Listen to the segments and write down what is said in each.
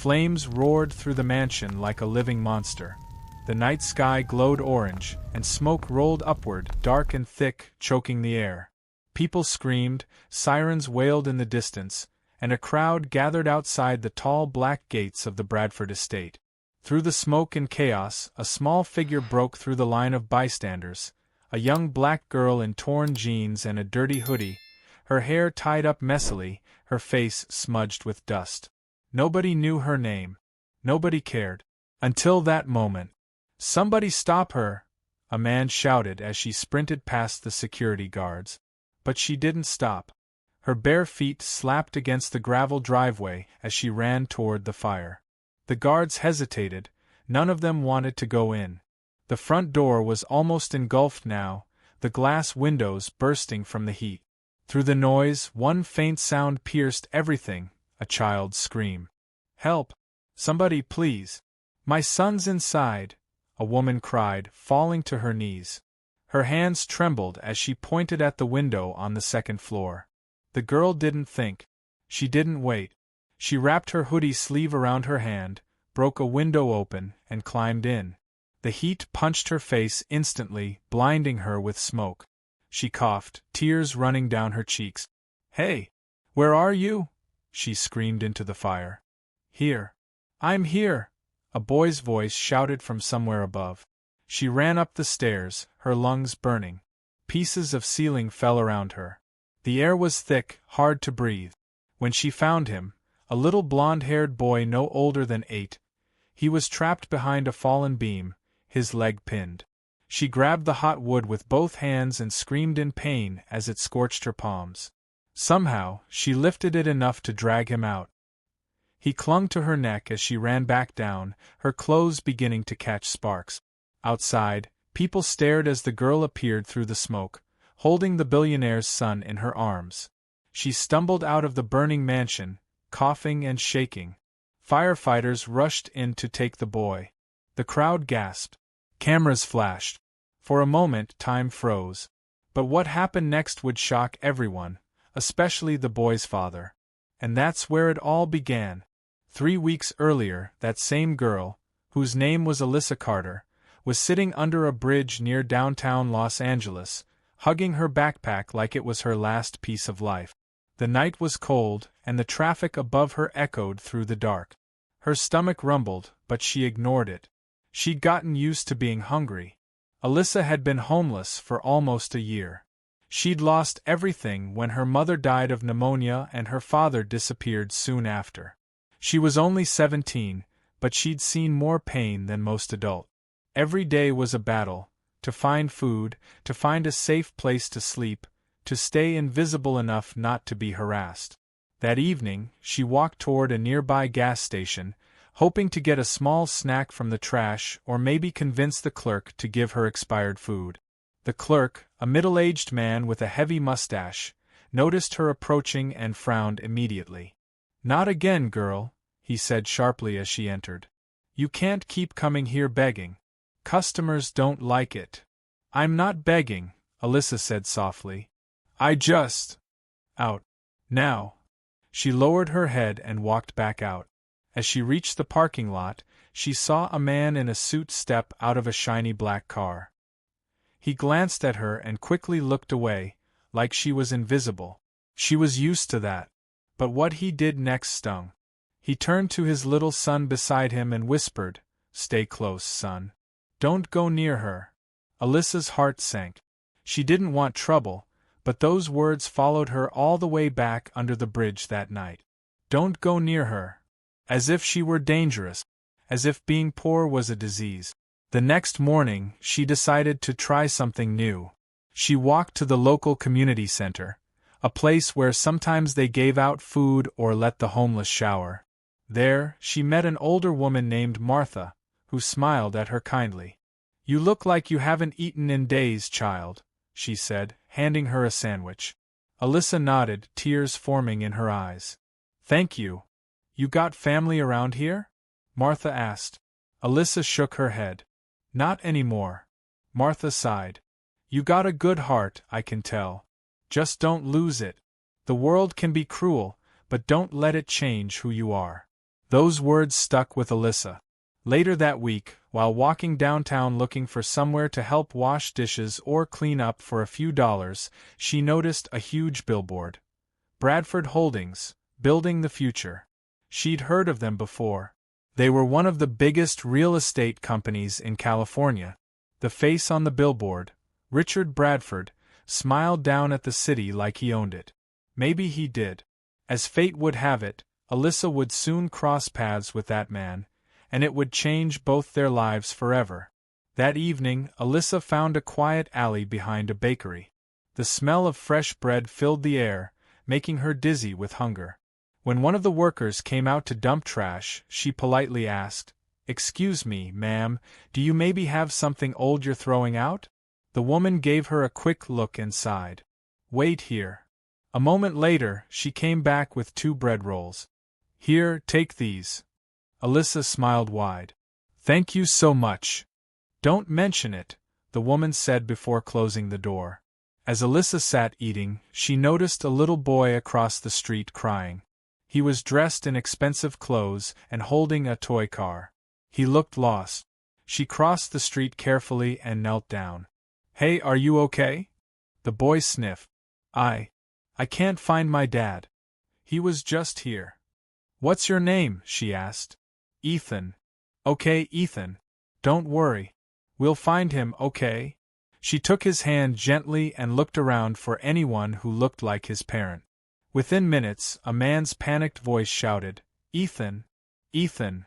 Flames roared through the mansion like a living monster. The night sky glowed orange, and smoke rolled upward, dark and thick, choking the air. People screamed, sirens wailed in the distance, and a crowd gathered outside the tall black gates of the Bradford estate. Through the smoke and chaos, a small figure broke through the line of bystanders, a young black girl in torn jeans and a dirty hoodie, her hair tied up messily, her face smudged with dust. Nobody knew her name. Nobody cared. Until that moment. "Somebody stop her!" a man shouted as she sprinted past the security guards. But she didn't stop. Her bare feet slapped against the gravel driveway as she ran toward the fire. The guards hesitated, none of them wanted to go in. The front door was almost engulfed now, the glass windows bursting from the heat. Through the noise, one faint sound pierced everything, a child's scream. "Help! Somebody please! My son's inside!" a woman cried, falling to her knees. Her hands trembled as she pointed at the window on the second floor. The girl didn't think. She didn't wait. She wrapped her hoodie sleeve around her hand, broke a window open, and climbed in. The heat punched her face instantly, blinding her with smoke. She coughed, tears running down her cheeks. "Hey! Where are you?" she screamed into the fire. "Here. I'm here!" a boy's voice shouted from somewhere above. She ran up the stairs, her lungs burning. Pieces of ceiling fell around her. The air was thick, hard to breathe. When she found him, a little blonde-haired boy no older than 8, he was trapped behind a fallen beam, his leg pinned. She grabbed the hot wood with both hands and screamed in pain as it scorched her palms. Somehow, she lifted it enough to drag him out. He clung to her neck as she ran back down, her clothes beginning to catch sparks. Outside, people stared as the girl appeared through the smoke, holding the billionaire's son in her arms. She stumbled out of the burning mansion, coughing and shaking. Firefighters rushed in to take the boy. The crowd gasped. Cameras flashed. For a moment, time froze. But what happened next would shock everyone, especially the boy's father. And that's where it all began. 3 weeks earlier, that same girl, whose name was Alyssa Carter, was sitting under a bridge near downtown Los Angeles, hugging her backpack like it was her last piece of life. The night was cold, and the traffic above her echoed through the dark. Her stomach rumbled, but she ignored it. She'd gotten used to being hungry. Alyssa had been homeless for almost a year. She'd lost everything when her mother died of pneumonia and her father disappeared soon after. She was only 17, but she'd seen more pain than most adults. Every day was a battle, to find food, to find a safe place to sleep, to stay invisible enough not to be harassed. That evening, she walked toward a nearby gas station, hoping to get a small snack from the trash or maybe convince the clerk to give her expired food. The clerk, a middle-aged man with a heavy mustache, noticed her approaching and frowned immediately. "Not again, girl," he said sharply as she entered. "You can't keep coming here begging. Customers don't like it." "I'm not begging," Alyssa said softly. "I just... out. Now." She lowered her head and walked back out. As she reached the parking lot, she saw a man in a suit step out of a shiny black car. He glanced at her and quickly looked away, like she was invisible. She was used to that. But what he did next stung. He turned to his little son beside him and whispered, "Stay close, son. Don't go near her." Alyssa's heart sank. She didn't want trouble, but those words followed her all the way back under the bridge that night. Don't go near her. As if she were dangerous. As if being poor was a disease. The next morning, she decided to try something new. She walked to the local community center, a place where sometimes they gave out food or let the homeless shower. There, she met an older woman named Martha, who smiled at her kindly. "You look like you haven't eaten in days, child," she said, handing her a sandwich. Alyssa nodded, tears forming in her eyes. "Thank you. You got family around here?" Martha asked. Alyssa shook her head. "Not anymore." Martha sighed. "You got a good heart, I can tell. Just don't lose it. The world can be cruel, but don't let it change who you are." Those words stuck with Alyssa. Later that week, while walking downtown looking for somewhere to help wash dishes or clean up for a few dollars, she noticed a huge billboard. Bradford Holdings, building the future. She'd heard of them before. They were one of the biggest real estate companies in California. The face on the billboard, Richard Bradford, smiled down at the city like he owned it. Maybe he did. As fate would have it, Alyssa would soon cross paths with that man, and it would change both their lives forever. That evening, Alyssa found a quiet alley behind a bakery. The smell of fresh bread filled the air, making her dizzy with hunger. When one of the workers came out to dump trash, she politely asked, "Excuse me, ma'am, do you maybe have something old you're throwing out?" The woman gave her a quick look and sighed. "Wait here." A moment later, she came back with 2 bread rolls. "Here, take these." Alyssa smiled wide. "Thank you so much." "Don't mention it," the woman said before closing the door. As Alyssa sat eating, she noticed a little boy across the street crying. He was dressed in expensive clothes and holding a toy car. He looked lost. She crossed the street carefully and knelt down. "Hey, are you okay?" The boy sniffed. I can't find my dad. He was just here." "What's your name?" she asked. "Ethan." "Okay, Ethan. Don't worry. We'll find him, okay?" She took his hand gently and looked around for anyone who looked like his parent. Within minutes, a man's panicked voice shouted, "Ethan! Ethan!"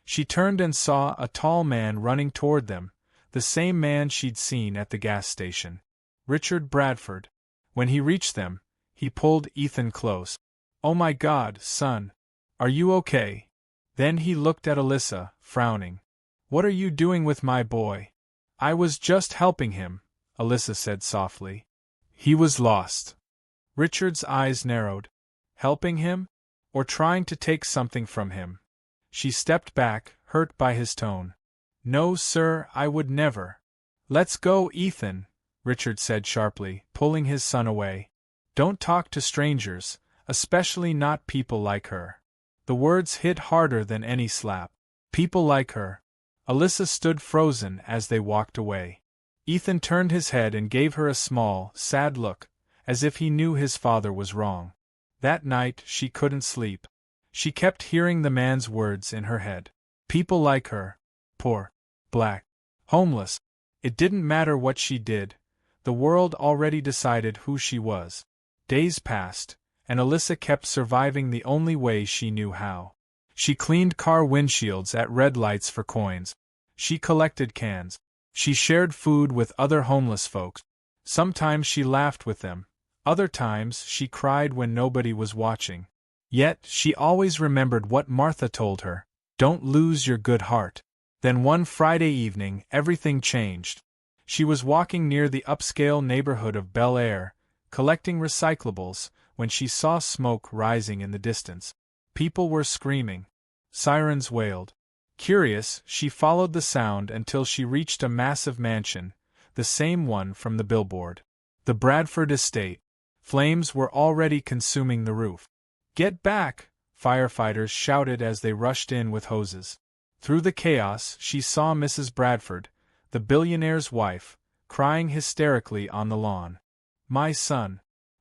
She turned and saw a tall man running toward them, the same man she'd seen at the gas station. Richard Bradford. When he reached them, he pulled Ethan close. "Oh my God, son! Are you okay?" Then he looked at Alyssa, frowning. "What are you doing with my boy?" "I was just helping him," Alyssa said softly. "He was lost." Richard's eyes narrowed. Helping him? Or trying to take something from him? She stepped back, hurt by his tone. "No, sir, I would never." "Let's go, Ethan," Richard said sharply, pulling his son away. "Don't talk to strangers, especially not people like her." The words hit harder than any slap. People like her. Alyssa stood frozen as they walked away. Ethan turned his head and gave her a small, sad look, as if he knew his father was wrong. That night, she couldn't sleep. She kept hearing the man's words in her head. People like her. Poor. Black. Homeless. It didn't matter what she did. The world already decided who she was. Days passed, and Alyssa kept surviving the only way she knew how. She cleaned car windshields at red lights for coins. She collected cans. She shared food with other homeless folks. Sometimes she laughed with them. Other times she cried when nobody was watching. Yet she always remembered what Martha told her, "Don't lose your good heart." Then one Friday evening, everything changed. She was walking near the upscale neighborhood of Bel Air, collecting recyclables, when she saw smoke rising in the distance. People were screaming. Sirens wailed. Curious, she followed the sound until she reached a massive mansion, the same one from the billboard. The Bradford estate. Flames were already consuming the roof. "Get back!" firefighters shouted as they rushed in with hoses. Through the chaos, she saw Mrs. Bradford, the billionaire's wife, crying hysterically on the lawn. "My son!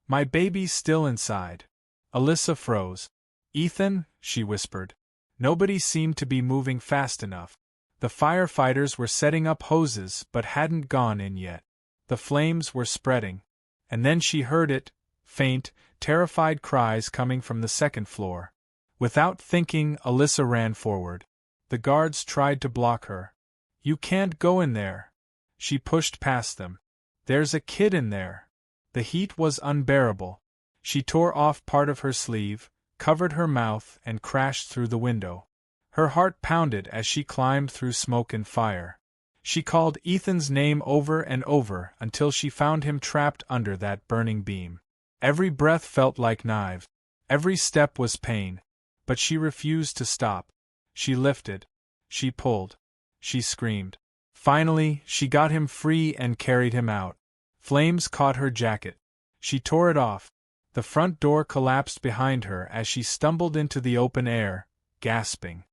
My baby's still inside." Alyssa froze. "Ethan," she whispered. Nobody seemed to be moving fast enough. The firefighters were setting up hoses but hadn't gone in yet. The flames were spreading. And then she heard it, faint, terrified cries coming from the second floor. Without thinking, Alyssa ran forward. The guards tried to block her. "You can't go in there." She pushed past them. "There's a kid in there." The heat was unbearable. She tore off part of her sleeve, covered her mouth, and crashed through the window. Her heart pounded as she climbed through smoke and fire. She called Ethan's name over and over until she found him trapped under that burning beam. Every breath felt like knives. Every step was pain. But she refused to stop. She lifted. She pulled. She screamed. Finally, she got him free and carried him out. Flames caught her jacket. She tore it off. The front door collapsed behind her as she stumbled into the open air, gasping.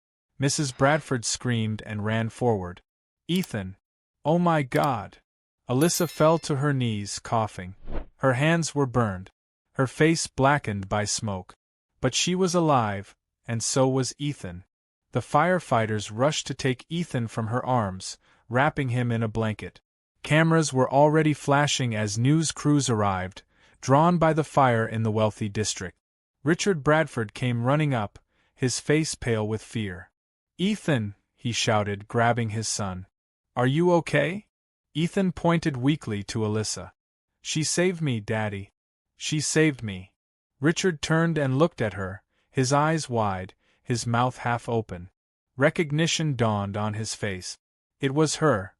Mrs. Bradford screamed and ran forward. Ethan! Oh my God! Alyssa fell to her knees, coughing. Her hands were burned, her face blackened by smoke. But she was alive, and so was Ethan. The firefighters rushed to take Ethan from her arms, wrapping him in a blanket. Cameras were already flashing as news crews arrived, drawn by the fire in the wealthy district. Richard Bradford came running up, his face pale with fear. "Ethan!" he shouted, grabbing his son. "Are you okay?" Ethan pointed weakly to Alyssa. "She saved me, Daddy. She saved me." Richard turned and looked at her, his eyes wide, his mouth half open. Recognition dawned on his face. It was her,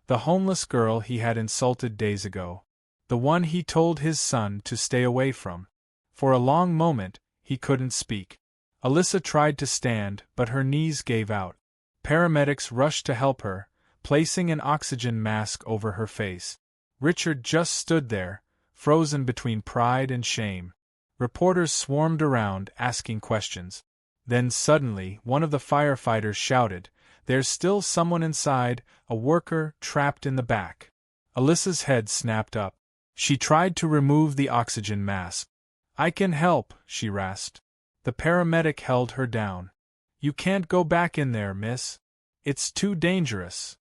the homeless girl he had insulted days ago. The one he told his son to stay away from. For a long moment, he couldn't speak. Alyssa tried to stand, but her knees gave out. Paramedics rushed to help her, placing an oxygen mask over her face. Richard just stood there, frozen between pride and shame. Reporters swarmed around, asking questions. Then suddenly, one of the firefighters shouted, "There's still someone inside, a worker trapped in the back." Alyssa's head snapped up. She tried to remove the oxygen mask. "I can help," she rasped. The paramedic held her down. "You can't go back in there, miss. It's too dangerous."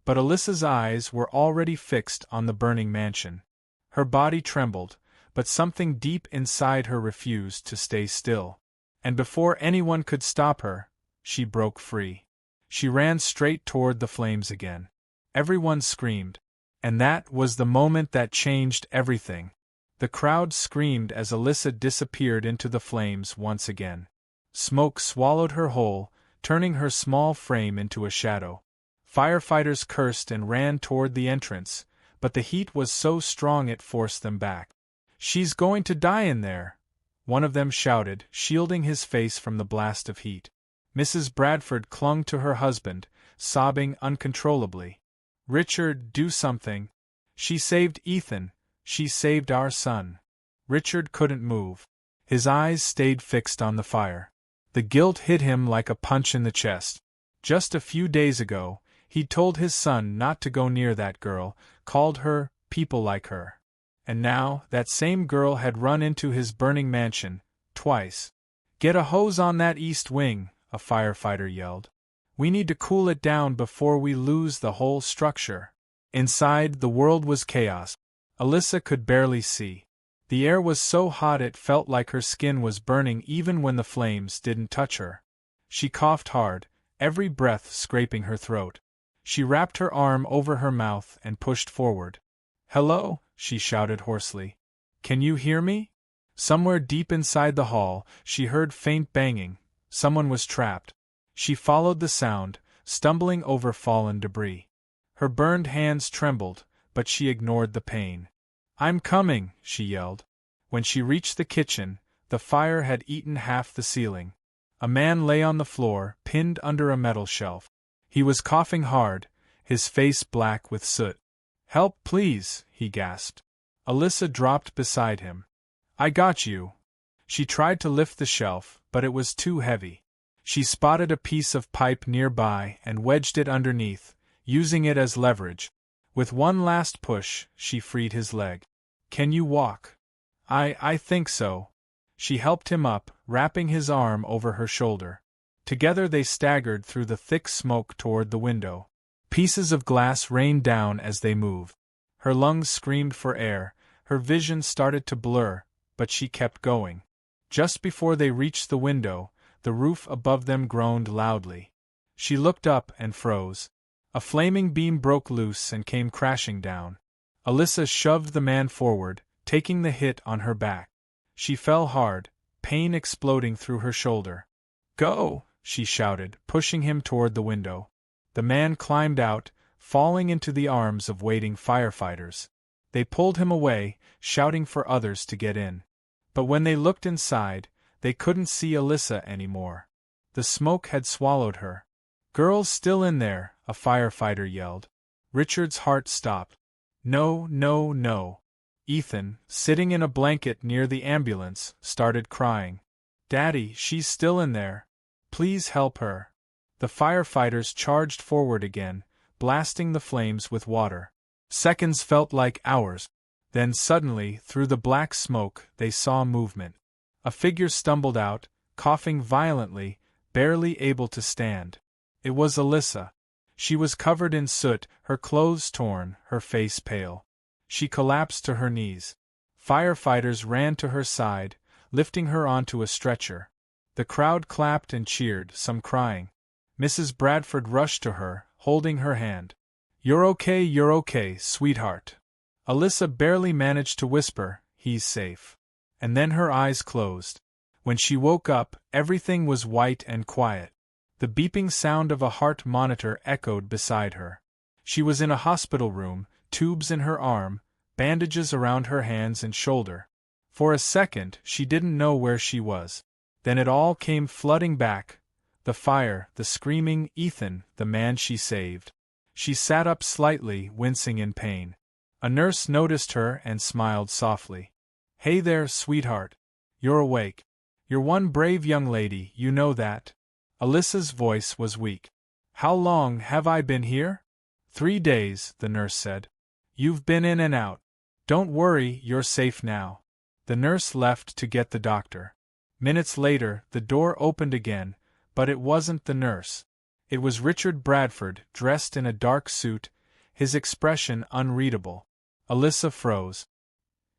But Alyssa's eyes were already fixed on the burning mansion. Her body trembled, but something deep inside her refused to stay still. And before anyone could stop her, she broke free. She ran straight toward the flames again. Everyone screamed. And that was the moment that changed everything. The crowd screamed as Alyssa disappeared into the flames once again. Smoke swallowed her whole, turning her small frame into a shadow. Firefighters cursed and ran toward the entrance, but the heat was so strong it forced them back. "She's going to die in there," one of them shouted, shielding his face from the blast of heat. Mrs. Bradford clung to her husband, sobbing uncontrollably. "Richard, do something. She saved Ethan. She saved our son." Richard couldn't move. His eyes stayed fixed on the fire. The guilt hit him like a punch in the chest. Just a few days ago, he'd told his son not to go near that girl, called her people like her. And now, that same girl had run into his burning mansion, twice. "Get a hose on that east wing," a firefighter yelled. "We need to cool it down before we lose the whole structure." Inside, the world was chaos. Alyssa could barely see. The air was so hot it felt like her skin was burning even when the flames didn't touch her. She coughed hard, every breath scraping her throat. She wrapped her arm over her mouth and pushed forward. "Hello?" she shouted hoarsely. "Can you hear me?" Somewhere deep inside the hall, she heard faint banging. Someone was trapped. She followed the sound, stumbling over fallen debris. Her burned hands trembled, but she ignored the pain. "I'm coming," she yelled. When she reached the kitchen, the fire had eaten half the ceiling. A man lay on the floor, pinned under a metal shelf. He was coughing hard, his face black with soot. "Help, please," he gasped. Alyssa dropped beside him. "I got you." She tried to lift the shelf, but it was too heavy. She spotted a piece of pipe nearby and wedged it underneath, using it as leverage. With one last push, she freed his leg. "Can you walk?" I think so." She helped him up, wrapping his arm over her shoulder. Together they staggered through the thick smoke toward the window. Pieces of glass rained down as they moved. Her lungs screamed for air, her vision started to blur, but she kept going. Just before they reached the window, the roof above them groaned loudly. She looked up and froze. A flaming beam broke loose and came crashing down. Alyssa shoved the man forward, taking the hit on her back. She fell hard, pain exploding through her shoulder. "Go!" she shouted, pushing him toward the window. The man climbed out, falling into the arms of waiting firefighters. They pulled him away, shouting for others to get in. But when they looked inside, they couldn't see Alyssa anymore. The smoke had swallowed her. "Girl's still in there," a firefighter yelled. Richard's heart stopped. "No, no, no." Ethan, sitting in a blanket near the ambulance, started crying. "Daddy, she's still in there. Please help her. The firefighters charged forward again, blasting the flames with water. Seconds felt like hours. Then suddenly, through the black smoke, they saw movement. A figure stumbled out, coughing violently, barely able to stand. It was Alyssa. She was covered in soot, her clothes torn, her face pale. She collapsed to her knees. Firefighters ran to her side, lifting her onto a stretcher. The crowd clapped and cheered, some crying. Mrs. Bradford rushed to her, holding her hand. You're okay, sweetheart." Alyssa barely managed to whisper, "He's safe." And then her eyes closed. When she woke up, everything was white and quiet. The beeping sound of a heart monitor echoed beside her. She was in a hospital room, tubes in her arm, bandages around her hands and shoulder. For a second, she didn't know where she was. Then it all came flooding back. The fire, the screaming, Ethan, the man she saved. She sat up slightly, wincing in pain. A nurse noticed her and smiled softly. "Hey there, sweetheart. You're awake. You're one brave young lady, you know that." Alyssa's voice was weak. "How long have I been here?" 3 days, the nurse said. "You've been in and out. Don't worry, you're safe now." The nurse left to get the doctor. Minutes later, the door opened again, but it wasn't the nurse. It was Richard Bradford, dressed in a dark suit, his expression unreadable. Alyssa froze.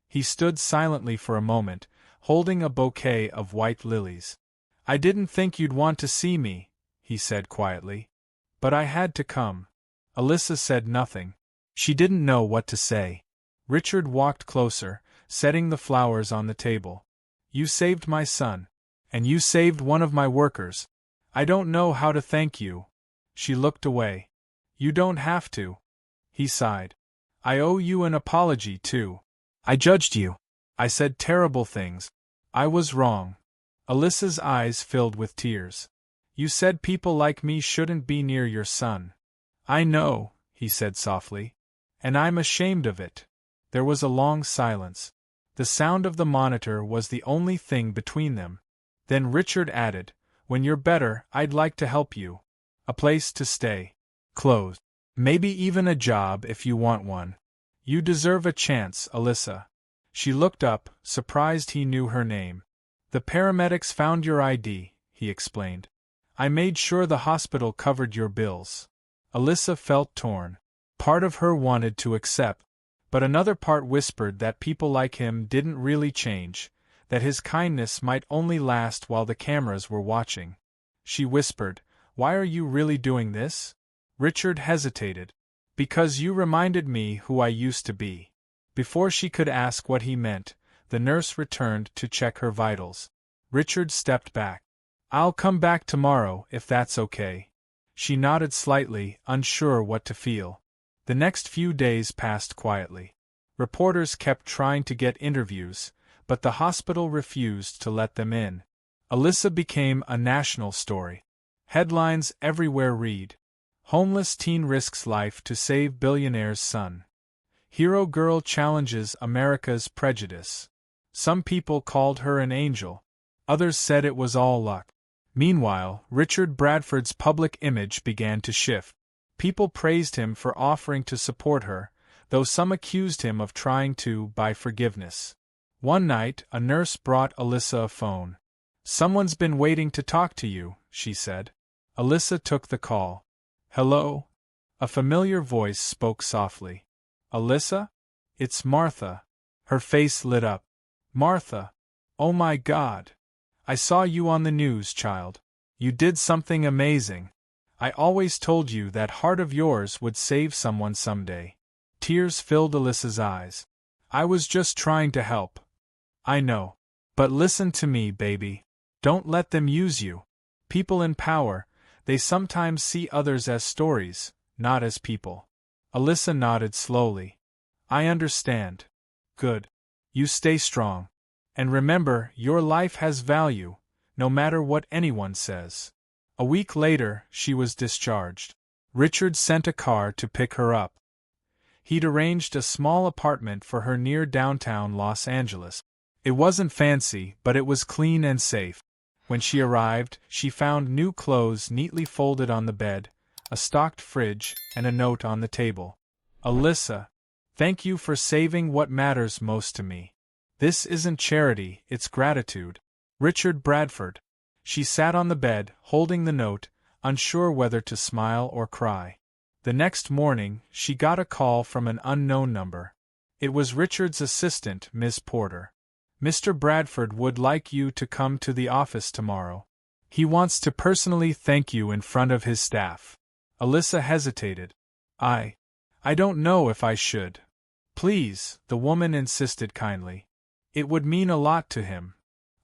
He stood silently for a moment, holding a bouquet of white lilies. "I didn't think you'd want to see me," he said quietly. "But I had to come." Alyssa said nothing. She didn't know what to say. Richard walked closer, setting the flowers on the table. "You saved my son. And you saved one of my workers. I don't know how to thank you." She looked away. "You don't have to." He sighed. "I owe you an apology, too. I judged you. I said terrible things. I was wrong." Alyssa's eyes filled with tears. "You said people like me shouldn't be near your son." "I know," he said softly. "And I'm ashamed of it." There was a long silence. The sound of the monitor was the only thing between them. Then Richard added, "When you're better, I'd like to help you. A place to stay. Clothes. Maybe even a job if you want one. You deserve a chance, Alyssa." She looked up, surprised he knew her name. "The paramedics found your ID," he explained. "I made sure the hospital covered your bills." Alyssa felt torn. Part of her wanted to accept, but another part whispered that people like him didn't really change, that his kindness might only last while the cameras were watching. She whispered, "Why are you really doing this?" Richard hesitated. "Because you reminded me who I used to be." Before she could ask what he meant, the nurse returned to check her vitals. Richard stepped back. "I'll come back tomorrow, if that's okay." She nodded slightly, unsure what to feel. The next few days passed quietly. Reporters kept trying to get interviews, but the hospital refused to let them in. Alyssa became a national story. Headlines everywhere read, "Homeless teen risks life to save billionaire's son." "Hero girl challenges America's prejudice." Some people called her an angel. Others said it was all luck. Meanwhile, Richard Bradford's public image began to shift. People praised him for offering to support her, though some accused him of trying to buy forgiveness. One night, a nurse brought Alyssa a phone. "Someone's been waiting to talk to you," she said. Alyssa took the call. "Hello?" A familiar voice spoke softly. "Alyssa? It's Martha." Her face lit up. "Martha. Oh my God. I saw you on the news, child. You did something amazing. I always told you that heart of yours would save someone someday." Tears filled Alyssa's eyes. "I was just trying to help." "I know. But listen to me, baby. Don't let them use you. People in power, they sometimes see others as stories, not as people." Alyssa nodded slowly. "I understand." "Good. You stay strong. And remember, your life has value, no matter what anyone says." A week later, she was discharged. Richard sent a car to pick her up. He'd arranged a small apartment for her near downtown Los Angeles. It wasn't fancy, but it was clean and safe. When she arrived, she found new clothes neatly folded on the bed, a stocked fridge, and a note on the table. Alyssa, thank you for saving what matters most to me. This isn't charity, it's gratitude. Richard Bradford. She sat on the bed, holding the note, unsure whether to smile or cry. The next morning, she got a call from an unknown number. It was Richard's assistant, Miss Porter. Mr. Bradford would like you to come to the office tomorrow. He wants to personally thank you in front of his staff. Alyssa hesitated. I don't know if I should. Please, the woman insisted kindly. It would mean a lot to him.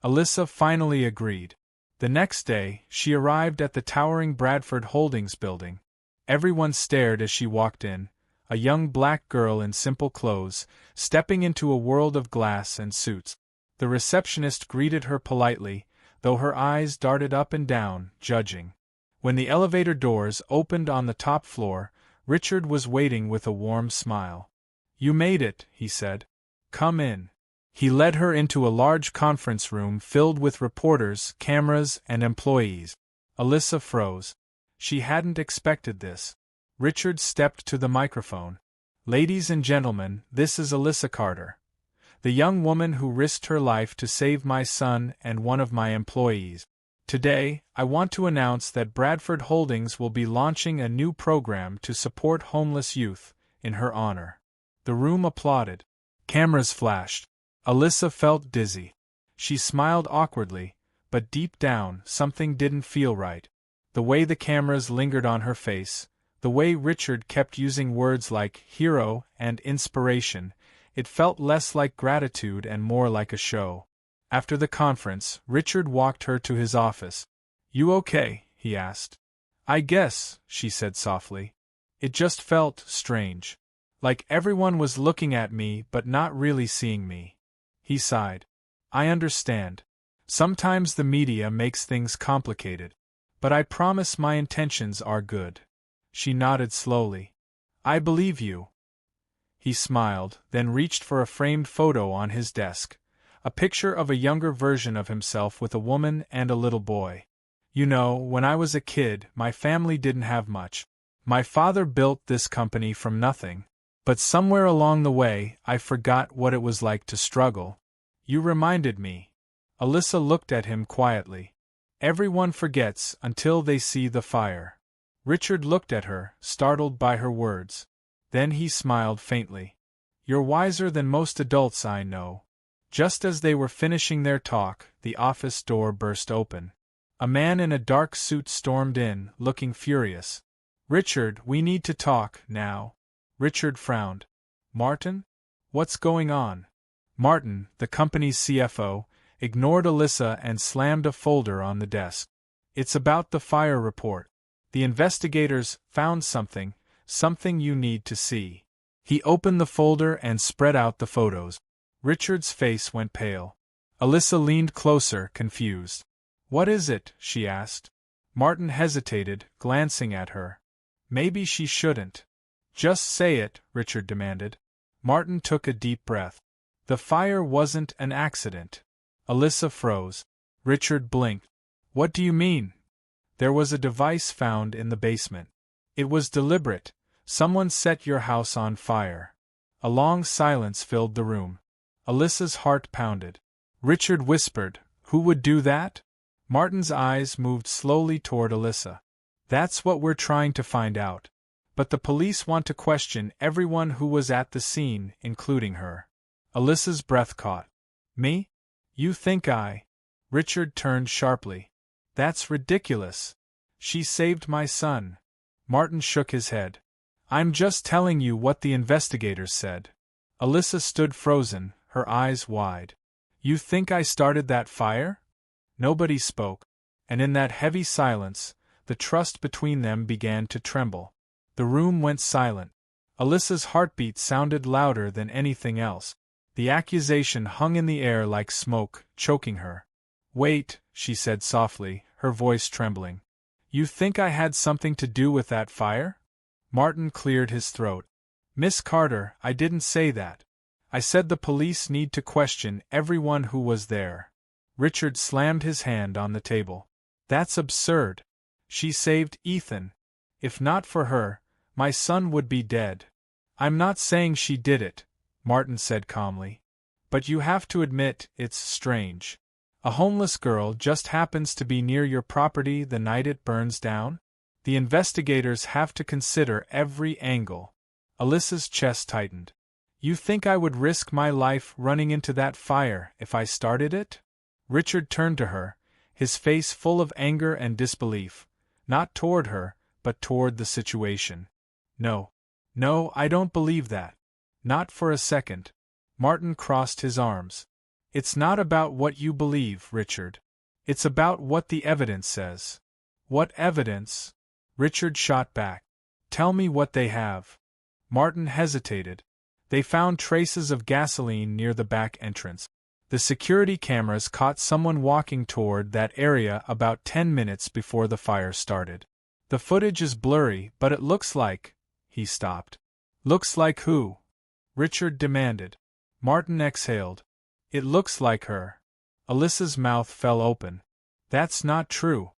Alyssa finally agreed. The next day, she arrived at the towering Bradford Holdings building. Everyone stared as she walked in, a young black girl in simple clothes, stepping into a world of glass and suits. The receptionist greeted her politely, though her eyes darted up and down, judging. When the elevator doors opened on the top floor, Richard was waiting with a warm smile. You made it, he said. Come in. He led her into a large conference room filled with reporters, cameras, and employees. Alyssa froze. She hadn't expected this. Richard stepped to the microphone. Ladies and gentlemen, this is Alyssa Carter, the young woman who risked her life to save my son and one of my employees. Today, I want to announce that Bradford Holdings will be launching a new program to support homeless youth, in her honor. The room applauded. Cameras flashed. Alyssa felt dizzy. She smiled awkwardly, but deep down, something didn't feel right. The way the cameras lingered on her face, the way Richard kept using words like hero and inspiration, it felt less like gratitude and more like a show. After the conference, Richard walked her to his office. You okay? He asked. I guess, she said softly. It just felt strange. Like everyone was looking at me but not really seeing me. He sighed. I understand. Sometimes the media makes things complicated. But I promise my intentions are good. She nodded slowly. I believe you. He smiled, then reached for a framed photo on his desk. A picture of a younger version of himself with a woman and a little boy. You know, when I was a kid, my family didn't have much. My father built this company from nothing. But somewhere along the way, I forgot what it was like to struggle. You reminded me. Alyssa looked at him quietly. Everyone forgets until they see the fire. Richard looked at her, startled by her words. Then he smiled faintly. You're wiser than most adults I know. Just as they were finishing their talk, the office door burst open. A man in a dark suit stormed in, looking furious. Richard, we need to talk, now. Richard frowned. Martin? What's going on? Martin, the company's CFO, ignored Alyssa and slammed a folder on the desk. It's about the fire report. The investigators found something you need to see. He opened the folder and spread out the photos. Richard's face went pale. Alyssa leaned closer, confused. What is it? She asked. Martin hesitated, glancing at her. Maybe she shouldn't. Just say it, Richard demanded. Martin took a deep breath. The fire wasn't an accident. Alyssa froze. Richard blinked. What do you mean? There was a device found in the basement. It was deliberate. Someone set your house on fire. A long silence filled the room. Alyssa's heart pounded. Richard whispered, Who would do that? Martin's eyes moved slowly toward Alyssa. That's what we're trying to find out. But the police want to question everyone who was at the scene, including her. Alyssa's breath caught. Me? You think I? Richard turned sharply. That's ridiculous. She saved my son. Martin shook his head. I'm just telling you what the investigators said. Alyssa stood frozen, her eyes wide. You think I started that fire? Nobody spoke, and in that heavy silence, the trust between them began to tremble. The room went silent. Alyssa's heartbeat sounded louder than anything else. The accusation hung in the air like smoke, choking her. Wait, she said softly, her voice trembling. You think I had something to do with that fire? Martin cleared his throat. Miss Carter, I didn't say that. I said the police need to question everyone who was there. Richard slammed his hand on the table. That's absurd. She saved Ethan. If not for her, my son would be dead. I'm not saying she did it, Martin said calmly. But you have to admit it's strange. A homeless girl just happens to be near your property the night it burns down? The investigators have to consider every angle. Alyssa's chest tightened. You think I would risk my life running into that fire if I started it? Richard turned to her, his face full of anger and disbelief, not toward her, but toward the situation. No. No, I don't believe that. Not for a second. Martin crossed his arms. It's not about what you believe, Richard. It's about what the evidence says. What evidence? Richard shot back. Tell me what they have. Martin hesitated. They found traces of gasoline near the back entrance. The security cameras caught someone walking toward that area about 10 minutes before the fire started. The footage is blurry, but it looks like... He stopped. Looks like who? Richard demanded. Martin exhaled. It looks like her. Alyssa's mouth fell open. That's not true.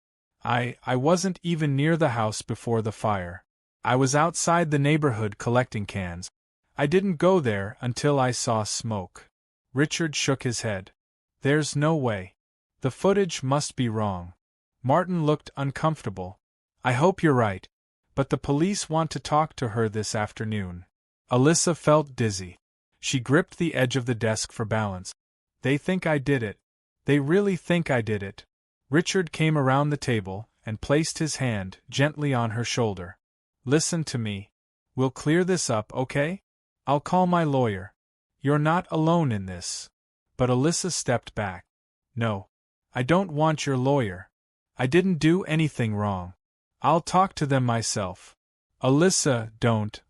I wasn't even near the house before the fire. I was outside the neighborhood collecting cans. I didn't go there until I saw smoke. Richard shook his head. There's no way. The footage must be wrong. Martin looked uncomfortable. I hope you're right. But the police want to talk to her this afternoon. Alyssa felt dizzy. She gripped the edge of the desk for balance. They think I did it. They really think I did it. Richard came around the table and placed his hand gently on her shoulder. Listen to me. We'll clear this up, okay? I'll call my lawyer. You're not alone in this. But Alyssa stepped back. No. I don't want your lawyer. I didn't do anything wrong. I'll talk to them myself. Alyssa, don't.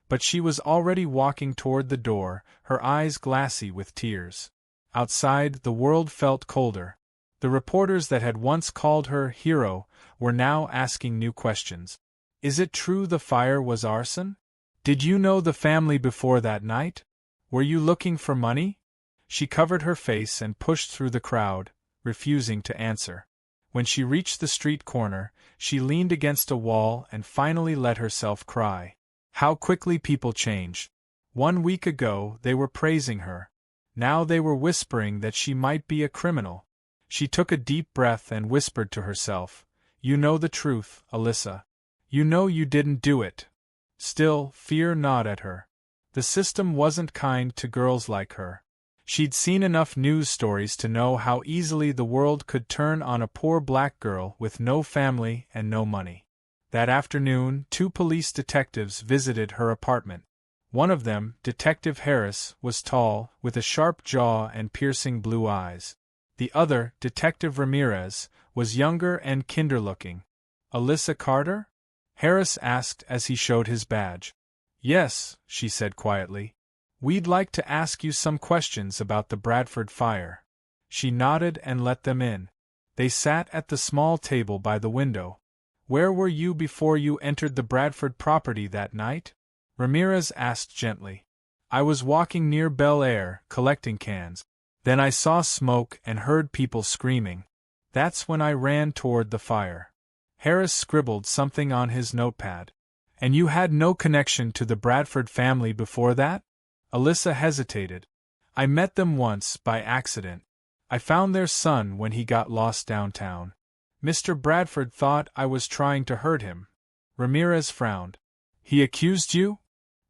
But she was already walking toward the door, her eyes glassy with tears. Outside, the world felt colder. The reporters that had once called her hero were now asking new questions. Is it true the fire was arson? Did you know the family before that night? Were you looking for money? She covered her face and pushed through the crowd, refusing to answer. When she reached the street corner, she leaned against a wall and finally let herself cry. How quickly people change. 1 week ago they were praising her. Now they were whispering that she might be a criminal. She took a deep breath and whispered to herself, You know the truth, Alyssa. You know you didn't do it. Still, fear gnawed at her. The system wasn't kind to girls like her. She'd seen enough news stories to know how easily the world could turn on a poor black girl with no family and no money. That afternoon, 2 police detectives visited her apartment. One of them, Detective Harris, was tall, with a sharp jaw and piercing blue eyes. The other, Detective Ramirez, was younger and kinder-looking. Alyssa Carter? Harris asked as he showed his badge. Yes, she said quietly. We'd like to ask you some questions about the Bradford fire. She nodded and let them in. They sat at the small table by the window. Where were you before you entered the Bradford property that night? Ramirez asked gently. I was walking near Bel Air, collecting cans. Then I saw smoke and heard people screaming. That's when I ran toward the fire. Harris scribbled something on his notepad. And you had no connection to the Bradford family before that? Alyssa hesitated. I met them once, by accident. I found their son when he got lost downtown. Mr. Bradford thought I was trying to hurt him. Ramirez frowned. He accused you?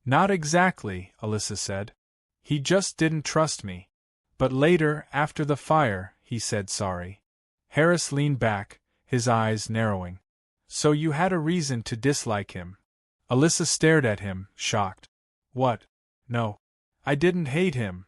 Not exactly, Alyssa said. He just didn't trust me. But later, after the fire, he said sorry. Harris leaned back, his eyes narrowing. So you had a reason to dislike him. Alyssa stared at him, shocked. What? No. I didn't hate him.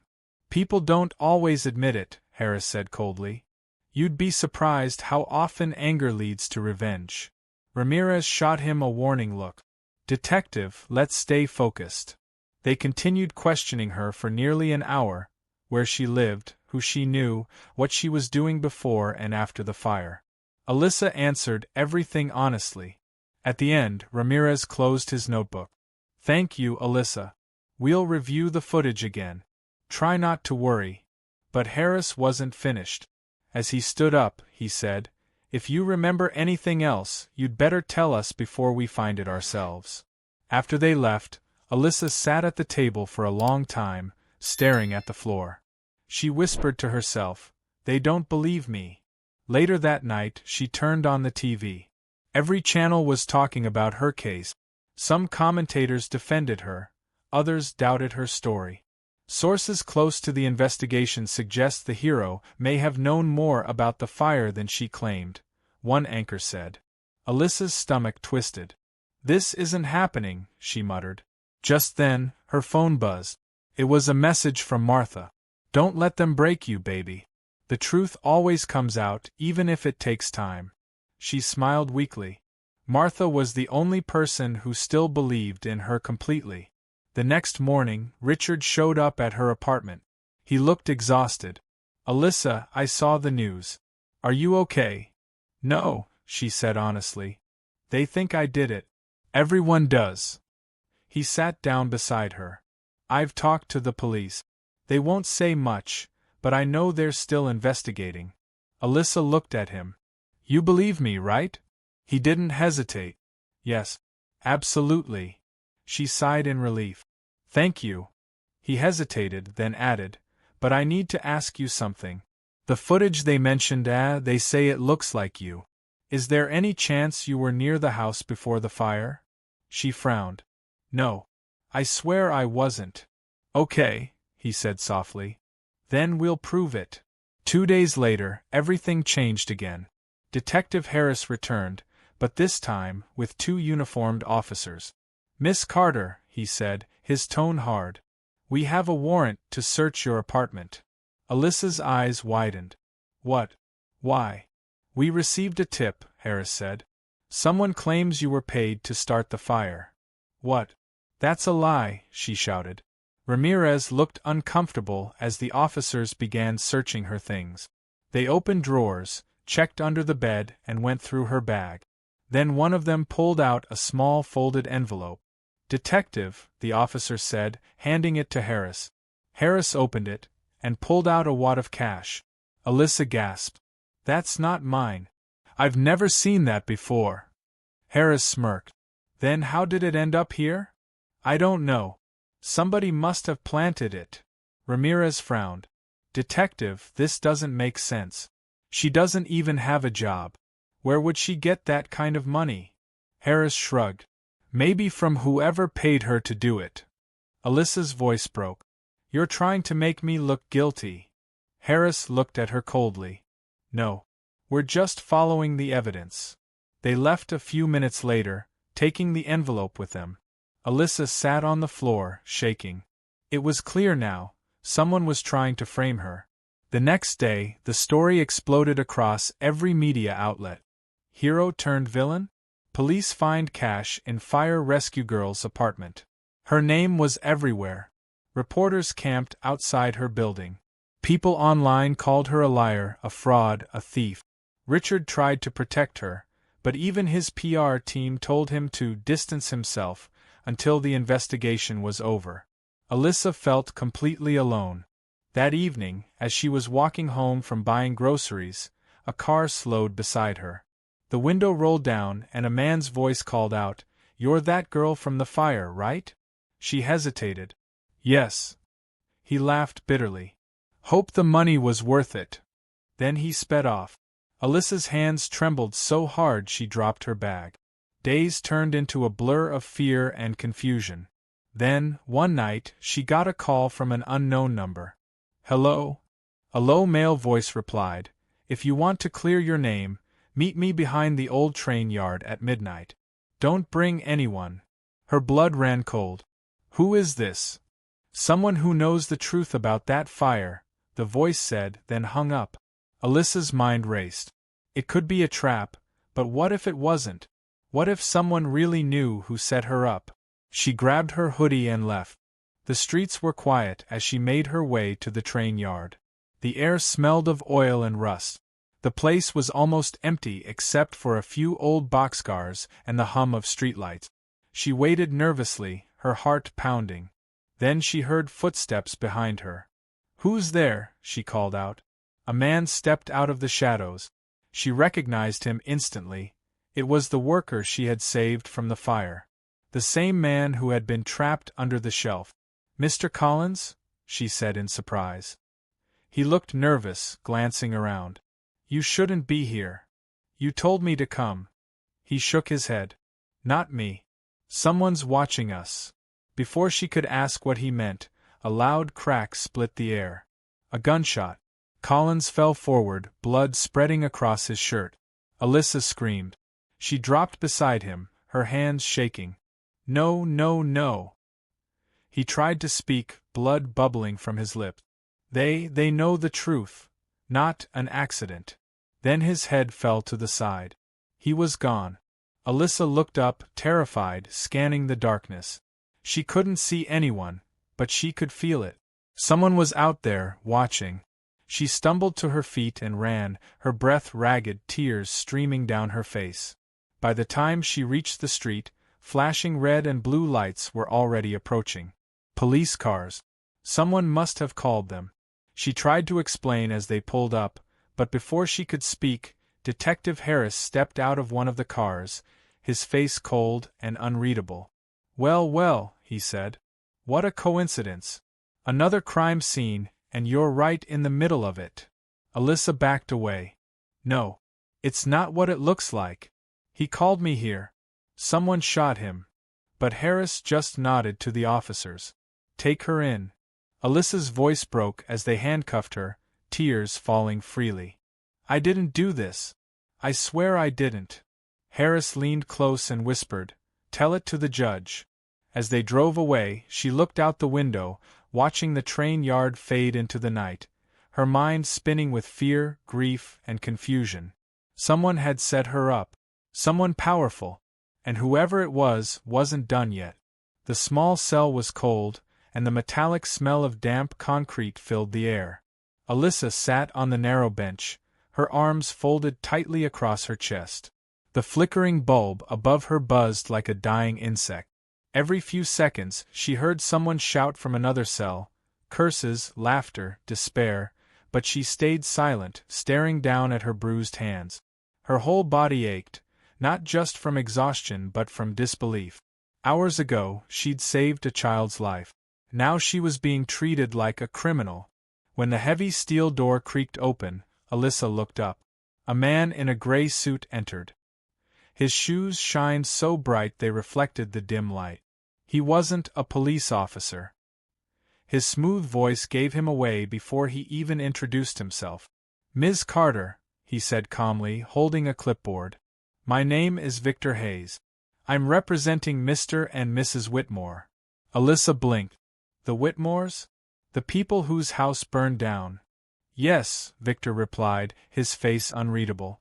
People don't always admit it, Harris said coldly. You'd be surprised how often anger leads to revenge. Ramirez shot him a warning look. Detective, let's stay focused. They continued questioning her for nearly an hour, where she lived, who she knew, what she was doing before and after the fire. Alyssa answered everything honestly. At the end, Ramirez closed his notebook. Thank you, Alyssa. We'll review the footage again. Try not to worry. But Harris wasn't finished. As he stood up, he said, "If you remember anything else, you'd better tell us before we find it ourselves." After they left, Alyssa sat at the table for a long time, staring at the floor. She whispered to herself, "They don't believe me." Later that night, she turned on the TV. Every channel was talking about her case. Some commentators defended her, others doubted her story. Sources close to the investigation suggest the hero may have known more about the fire than she claimed, one anchor said. Alyssa's stomach twisted. "This isn't happening," she muttered. Just then, her phone buzzed. It was a message from Martha. "Don't let them break you, baby. The truth always comes out, even if it takes time." She smiled weakly. Martha was the only person who still believed in her completely. The next morning, Richard showed up at her apartment. He looked exhausted. "Alyssa, I saw the news. Are you okay?" "No," she said honestly. "They think I did it. Everyone does." He sat down beside her. "I've talked to the police. They won't say much, but I know they're still investigating." Alyssa looked at him. "You believe me, right?" He didn't hesitate. "Yes. Absolutely." She sighed in relief. "Thank you." He hesitated, then added, "But I need to ask you something. The footage they mentioned, they say it looks like you. Is there any chance you were near the house before the fire?" She frowned. "No. I swear I wasn't." "Okay," he said softly. "Then we'll prove it." 2 days later, everything changed again. Detective Harris returned, but this time, with 2 uniformed officers. "Miss Carter," he said, his tone hard. "We have a warrant to search your apartment." Alyssa's eyes widened. "What? Why?" "We received a tip," Harris said. "Someone claims you were paid to start the fire." "What?" "That's a lie," she shouted. Ramirez looked uncomfortable as the officers began searching her things. They opened drawers, checked under the bed, and went through her bag. Then one of them pulled out a small folded envelope. "Detective," the officer said, handing it to Harris. Harris opened it, and pulled out a wad of cash. Alyssa gasped. "That's not mine. I've never seen that before." Harris smirked. "Then how did it end up here?" "I don't know. Somebody must have planted it." Ramirez frowned. "Detective, this doesn't make sense. She doesn't even have a job. Where would she get that kind of money?" Harris shrugged. "Maybe from whoever paid her to do it." Alyssa's voice broke. "You're trying to make me look guilty." Harris looked at her coldly. "No. We're just following the evidence." They left a few minutes later, taking the envelope with them. Alyssa sat on the floor, shaking. It was clear now, someone was trying to frame her. The next day, the story exploded across every media outlet. Hero turned villain? Police find cash in fire rescue girl's apartment. Her name was everywhere. Reporters camped outside her building. People online called her a liar, a fraud, a thief. Richard tried to protect her, but even his PR team told him to distance himself until the investigation was over. Alyssa felt completely alone. That evening, as she was walking home from buying groceries, a car slowed beside her. The window rolled down and a man's voice called out, "You're that girl from the fire, right?" She hesitated. "Yes." He laughed bitterly. "Hope the money was worth it." Then he sped off. Alyssa's hands trembled so hard she dropped her bag. Days turned into a blur of fear and confusion. Then, one night, she got a call from an unknown number. "Hello?" A low male voice replied, "If you want to clear your name, meet me behind the old train yard at midnight. Don't bring anyone." Her blood ran cold. "Who is this?" "Someone who knows the truth about that fire," the voice said, then hung up. Alyssa's mind raced. It could be a trap, but what if it wasn't? What if someone really knew who set her up? She grabbed her hoodie and left. The streets were quiet as she made her way to the train yard. The air smelled of oil and rust. The place was almost empty except for a few old boxcars and the hum of streetlights. She waited nervously, her heart pounding. Then she heard footsteps behind her. "Who's there?" she called out. A man stepped out of the shadows. She recognized him instantly. It was the worker she had saved from the fire. The same man who had been trapped under the shelf. "Mr. Collins?" she said in surprise. He looked nervous, glancing around. "You shouldn't be here. You told me to come." He shook his head. "Not me. Someone's watching us." Before she could ask what he meant, a loud crack split the air. A gunshot. Collins fell forward, blood spreading across his shirt. Alyssa screamed. She dropped beside him, her hands shaking. "No, no, no." He tried to speak, blood bubbling from his lips. They know the truth. Not an accident." Then his head fell to the side. He was gone. Alyssa looked up, terrified, scanning the darkness. She couldn't see anyone, but she could feel it. Someone was out there, watching. She stumbled to her feet and ran, her breath ragged, tears streaming down her face. By the time she reached the street, flashing red and blue lights were already approaching. Police cars. Someone must have called them. She tried to explain as they pulled up, but before she could speak, Detective Harris stepped out of one of the cars, his face cold and unreadable. "Well, well," he said. "What a coincidence. Another crime scene, and you're right in the middle of it." Alyssa backed away. "No. It's not what it looks like. He called me here. Someone shot him." But Harris just nodded to the officers. "Take her in." Alyssa's voice broke as they handcuffed her, tears falling freely. "I didn't do this. I swear I didn't." Harris leaned close and whispered, "Tell it to the judge." As they drove away, she looked out the window, watching the train yard fade into the night, her mind spinning with fear, grief, and confusion. Someone had set her up. Someone powerful. And whoever it was, wasn't done yet. The small cell was cold, and the metallic smell of damp concrete filled the air. Alyssa sat on the narrow bench, her arms folded tightly across her chest. The flickering bulb above her buzzed like a dying insect. Every few seconds, she heard someone shout from another cell, curses, laughter, despair, but she stayed silent, staring down at her bruised hands. Her whole body ached, not just from exhaustion but from disbelief. Hours ago, she'd saved a child's life. Now she was being treated like a criminal. When the heavy steel door creaked open, Alyssa looked up. A man in a gray suit entered. His shoes shined so bright they reflected the dim light. He wasn't a police officer. His smooth voice gave him away before he even introduced himself. "Ms. Carter," he said calmly, holding a clipboard. "My name is Victor Hayes. I'm representing Mr. and Mrs. Whitmore." Alyssa blinked. "The Whitmores? The people whose house burned down?" "Yes," Victor replied, his face unreadable.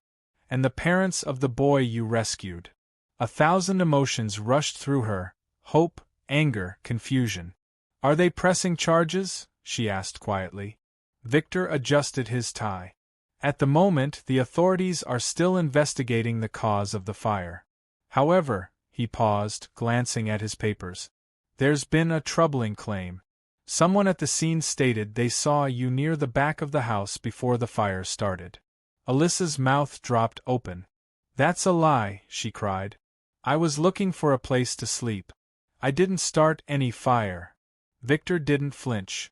"And the parents of the boy you rescued." 1,000 emotions rushed through her: hope, anger, confusion. "Are they pressing charges?" she asked quietly. Victor adjusted his tie. "At the moment, the authorities are still investigating the cause of the fire. However," he paused, glancing at his papers, "there's been a troubling claim. Someone at the scene stated they saw you near the back of the house before the fire started." Alyssa's mouth dropped open. "That's a lie," she cried. "I was looking for a place to sleep. I didn't start any fire." Victor didn't flinch.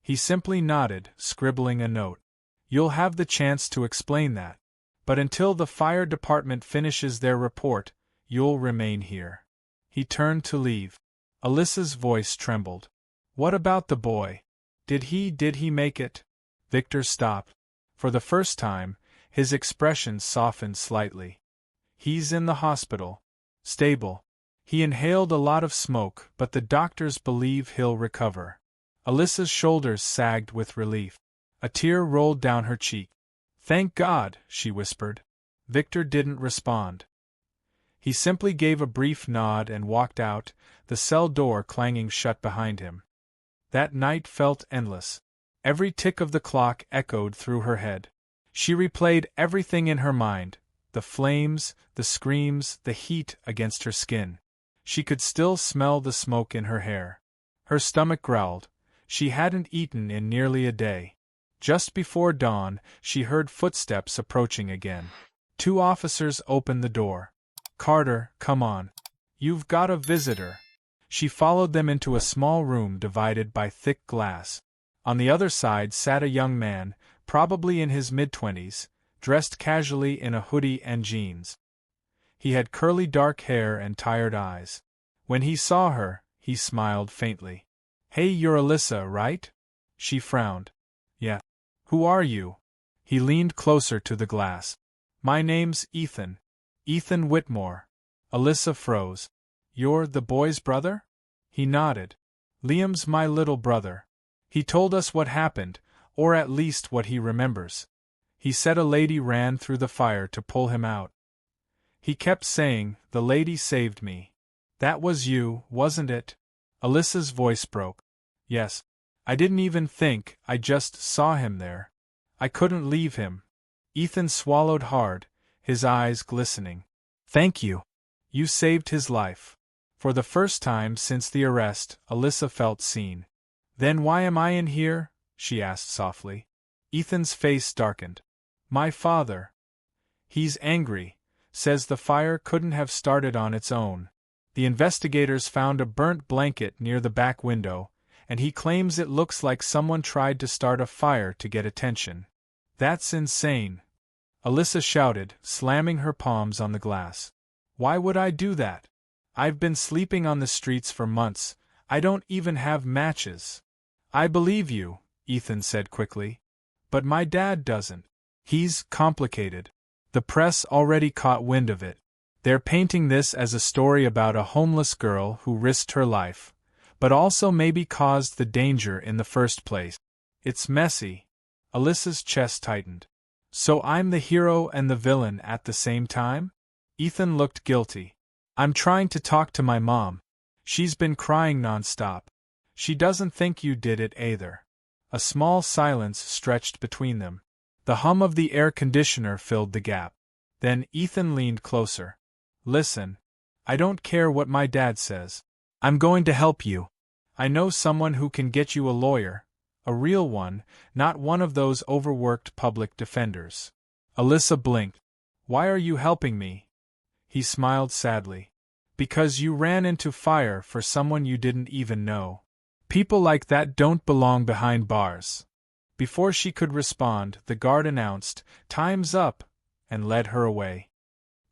He simply nodded, scribbling a note. "You'll have the chance to explain that. But until the fire department finishes their report, you'll remain here." He turned to leave. Alyssa's voice trembled. "What about the boy? Did he make it?" Victor stopped. For the first time, his expression softened slightly. "He's in the hospital. Stable. He inhaled a lot of smoke, but the doctors believe he'll recover." Alyssa's shoulders sagged with relief. A tear rolled down her cheek. "Thank God," she whispered. Victor didn't respond. He simply gave a brief nod and walked out, the cell door clanging shut behind him. That night felt endless. Every tick of the clock echoed through her head. She replayed everything in her mind: the flames, the screams, the heat against her skin. She could still smell the smoke in her hair. Her stomach growled. She hadn't eaten in nearly a day. Just before dawn, she heard footsteps approaching again. 2 officers opened the door. "Carter, come on. You've got a visitor." She followed them into a small room divided by thick glass. On the other side sat a young man, probably in his mid-20s, dressed casually in a hoodie and jeans. He had curly dark hair and tired eyes. When he saw her, he smiled faintly. "Hey, you're Alyssa, right?" She frowned. "Yeah. Who are you?" He leaned closer to the glass. "My name's Ethan. Ethan Whitmore." Alyssa froze. "You're the boy's brother?" He nodded. "Liam's my little brother. He told us what happened, or at least what he remembers. He said a lady ran through the fire to pull him out. He kept saying, 'The lady saved me.' That was you, wasn't it?" Alyssa's voice broke. "Yes. I didn't even think, I just saw him there. I couldn't leave him." Ethan swallowed hard, his eyes glistening. "Thank you. You saved his life." For the first time since the arrest, Alyssa felt seen. "Then why am I in here?" she asked softly. Ethan's face darkened. "My father. He's angry, says the fire couldn't have started on its own. The investigators found a burnt blanket near the back window, and he claims it looks like someone tried to start a fire to get attention." "That's insane!" Alyssa shouted, slamming her palms on the glass. "Why would I do that? I've been sleeping on the streets for months. I don't even have matches." "I believe you," Ethan said quickly. "But my dad doesn't. He's complicated. The press already caught wind of it. They're painting this as a story about a homeless girl who risked her life, but also maybe caused the danger in the first place. It's messy." Alyssa's chest tightened. "So I'm the hero and the villain at the same time?" Ethan looked guilty. "I'm trying to talk to my mom. She's been crying nonstop. She doesn't think you did it either." A small silence stretched between them. The hum of the air conditioner filled the gap. Then Ethan leaned closer. "Listen. I don't care what my dad says. I'm going to help you. I know someone who can get you a lawyer. A real one, not one of those overworked public defenders." Alyssa blinked. "Why are you helping me?" He smiled sadly. "Because you ran into fire for someone you didn't even know. People like that don't belong behind bars." Before she could respond, the guard announced, "Time's up," and led her away.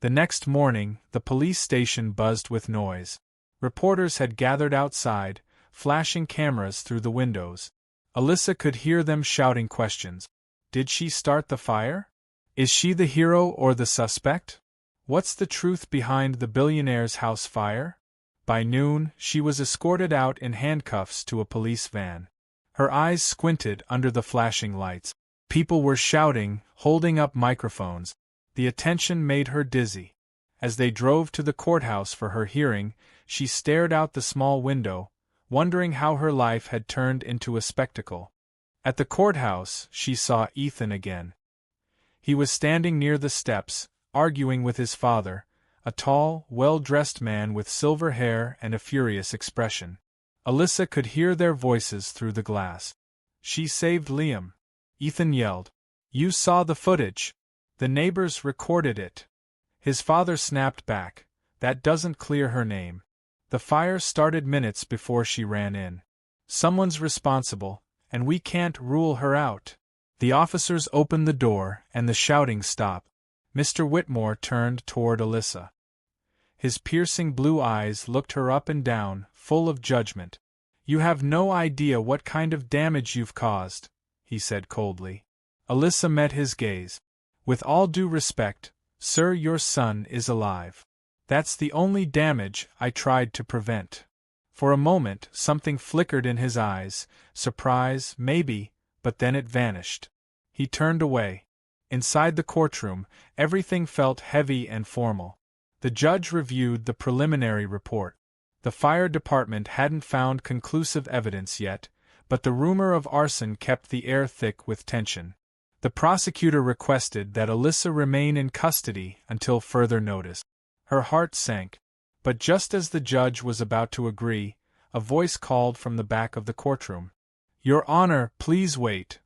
The next morning, the police station buzzed with noise. Reporters had gathered outside, flashing cameras through the windows. Alyssa could hear them shouting questions. Did she start the fire? Is she the hero or the suspect? What's the truth behind the billionaire's house fire? By noon, she was escorted out in handcuffs to a police van. Her eyes squinted under the flashing lights. People were shouting, holding up microphones. The attention made her dizzy. As they drove to the courthouse for her hearing, she stared out the small window, wondering how her life had turned into a spectacle. At the courthouse, she saw Ethan again. He was standing near the steps, arguing with his father, a tall, well-dressed man with silver hair and a furious expression. Alyssa could hear their voices through the glass. "She saved Liam," Ethan yelled. "You saw the footage. The neighbors recorded it." His father snapped back, "That doesn't clear her name. The fire started minutes before she ran in. Someone's responsible, and we can't rule her out." The officers opened the door, and the shouting stopped. Mr. Whitmore turned toward Alyssa. His piercing blue eyes looked her up and down, full of judgment. "You have no idea what kind of damage you've caused," he said coldly. Alyssa met his gaze. "With all due respect, sir, your son is alive. That's the only damage I tried to prevent." For a moment, something flickered in his eyes, surprise, maybe, but then it vanished. He turned away. Inside the courtroom, everything felt heavy and formal. The judge reviewed the preliminary report. The fire department hadn't found conclusive evidence yet, but the rumor of arson kept the air thick with tension. The prosecutor requested that Alyssa remain in custody until further notice. Her heart sank. But just as the judge was about to agree, a voice called from the back of the courtroom. "Your Honor, please wait."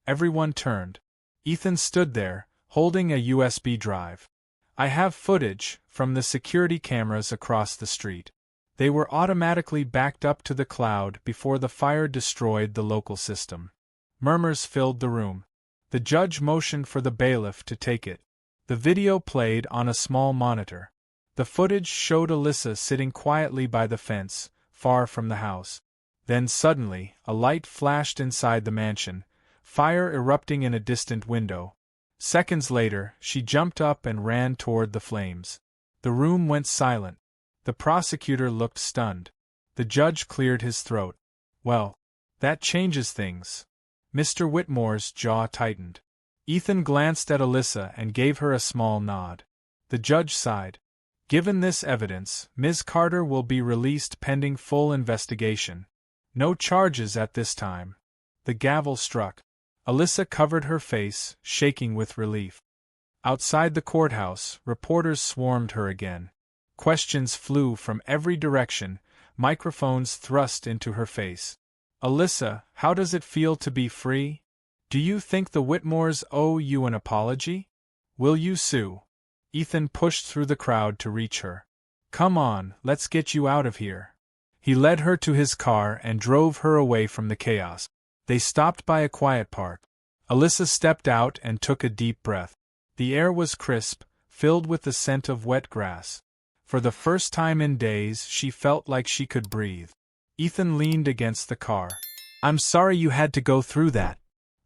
Everyone turned. Ethan stood there, holding a USB drive. I have footage from the security cameras across the street. They were automatically backed up to the cloud before the fire destroyed the local system. Murmurs filled the room. The judge motioned for the bailiff to take it. The video played on a small monitor. The footage showed Alyssa sitting quietly by the fence, far from the house. Then suddenly, a light flashed inside the mansion, fire erupting in a distant window. Seconds later, she jumped up and ran toward the flames. The room went silent. The prosecutor looked stunned. The judge cleared his throat. Well, that changes things. Mr. Whitmore's jaw tightened. Ethan glanced at Alyssa and gave her a small nod. The judge sighed. Given this evidence, Ms. Carter will be released pending full investigation. No charges at this time. The gavel struck. Alyssa covered her face, shaking with relief. Outside the courthouse, reporters swarmed her again. Questions flew from every direction, microphones thrust into her face. Alyssa, how does it feel to be free? Do you think the Whitmores owe you an apology? Will you sue? Ethan pushed through the crowd to reach her. Come on, let's get you out of here. He led her to his car and drove her away from the chaos. They stopped by a quiet park. Alyssa stepped out and took a deep breath. The air was crisp, filled with the scent of wet grass. For the first time in days, she felt like she could breathe. Ethan leaned against the car. I'm sorry you had to go through that.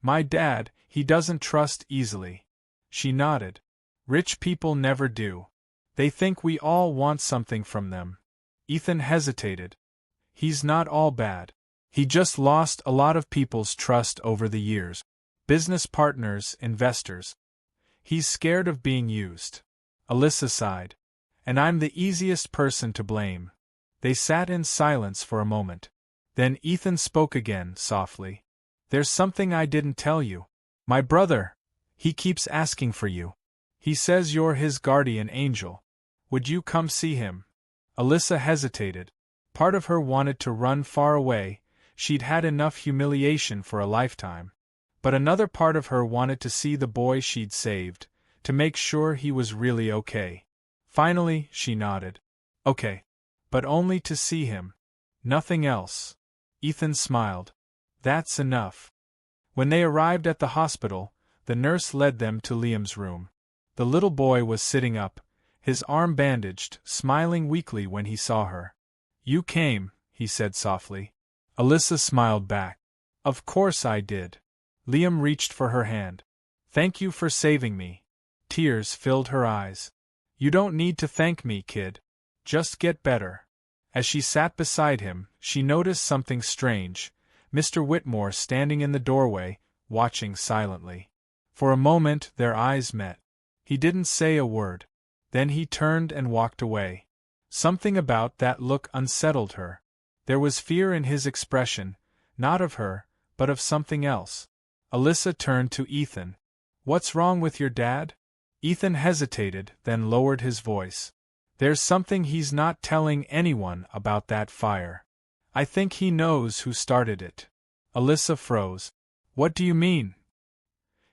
My dad, he doesn't trust easily. She nodded. Rich people never do. They think we all want something from them. Ethan hesitated. He's not all bad. He just lost a lot of people's trust over the years. Business partners, investors. He's scared of being used. Alyssa sighed. And I'm the easiest person to blame. They sat in silence for a moment. Then Ethan spoke again, softly. There's something I didn't tell you. My brother. He keeps asking for you. He says you're his guardian angel. Would you come see him? Alyssa hesitated. Part of her wanted to run far away. She'd had enough humiliation for a lifetime. But another part of her wanted to see the boy she'd saved, to make sure he was really okay. Finally, she nodded. Okay. But only to see him. Nothing else. Ethan smiled. That's enough. When they arrived at the hospital, the nurse led them to Liam's room. The little boy was sitting up, his arm bandaged, smiling weakly when he saw her. You came, he said softly. Alyssa smiled back. Of course I did. Liam reached for her hand. Thank you for saving me. Tears filled her eyes. You don't need to thank me, kid. Just get better. As she sat beside him, she noticed something strange. Mr. Whitmore standing in the doorway, watching silently. For a moment their eyes met. He didn't say a word. Then he turned and walked away. Something about that look unsettled her. There was fear in his expression, not of her, but of something else. Alyssa turned to Ethan. What's wrong with your dad? Ethan hesitated, then lowered his voice. There's something he's not telling anyone about that fire. I think he knows who started it. Alyssa froze. What do you mean?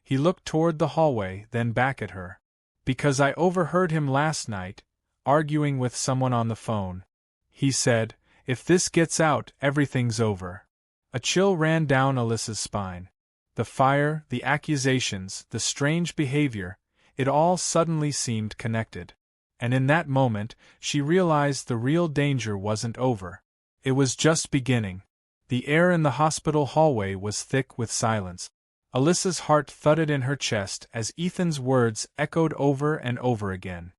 He looked toward the hallway, then back at her. Because I overheard him last night, arguing with someone on the phone. He said, if this gets out, everything's over. A chill ran down Alyssa's spine. The fire, the accusations, the strange behavior, it all suddenly seemed connected. And in that moment, she realized the real danger wasn't over. It was just beginning. The air in the hospital hallway was thick with silence. Alyssa's heart thudded in her chest as Ethan's words echoed over and over again.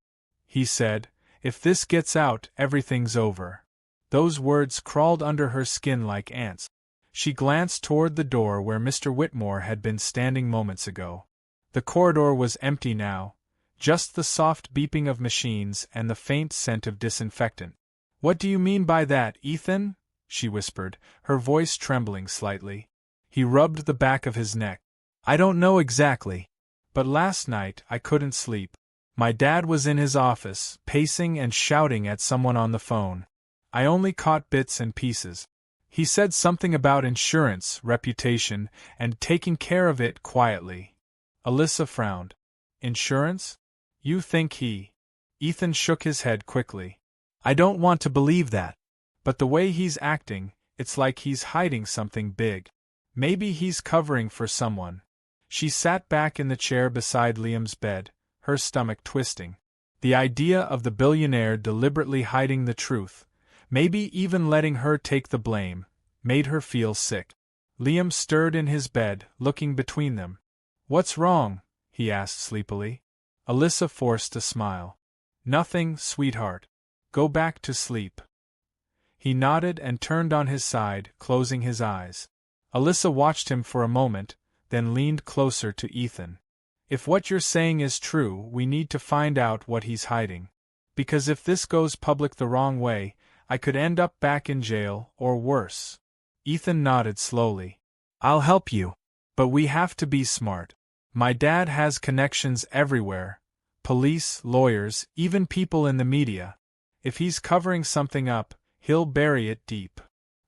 He said, if this gets out, everything's over. Those words crawled under her skin like ants. She glanced toward the door where Mr. Whitmore had been standing moments ago. The corridor was empty now, just the soft beeping of machines and the faint scent of disinfectant. What do you mean by that, Ethan? She whispered, her voice trembling slightly. He rubbed the back of his neck. I don't know exactly. But last night I couldn't sleep. My dad was in his office, pacing and shouting at someone on the phone. I only caught bits and pieces. He said something about insurance, reputation, and taking care of it quietly. Alyssa frowned. Insurance? You think he… Ethan shook his head quickly. I don't want to believe that. But the way he's acting, it's like he's hiding something big. Maybe he's covering for someone. She sat back in the chair beside Liam's bed, her stomach twisting. The idea of the billionaire deliberately hiding the truth, maybe even letting her take the blame, made her feel sick. Liam stirred in his bed, looking between them. What's wrong? He asked sleepily. Alyssa forced a smile. Nothing, sweetheart. Go back to sleep. He nodded and turned on his side, closing his eyes. Alyssa watched him for a moment, then leaned closer to Ethan. If what you're saying is true, we need to find out what he's hiding. Because if this goes public the wrong way, I could end up back in jail, or worse. Ethan nodded slowly. I'll help you. But we have to be smart. My dad has connections everywhere. Police, lawyers, even people in the media. If he's covering something up, he'll bury it deep.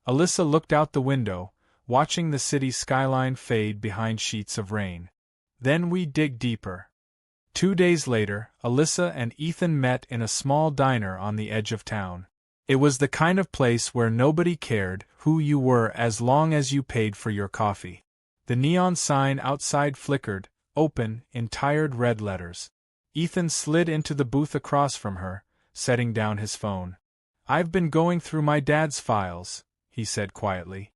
Alyssa looked out the window, watching the city skyline fade behind sheets of rain. Then we dig deeper. 2 days later, Alyssa and Ethan met in a small diner on the edge of town. It was the kind of place where nobody cared who you were as long as you paid for your coffee. The neon sign outside flickered, open, in tired red letters. Ethan slid into the booth across from her, setting down his phone. I've been going through my dad's files, he said quietly.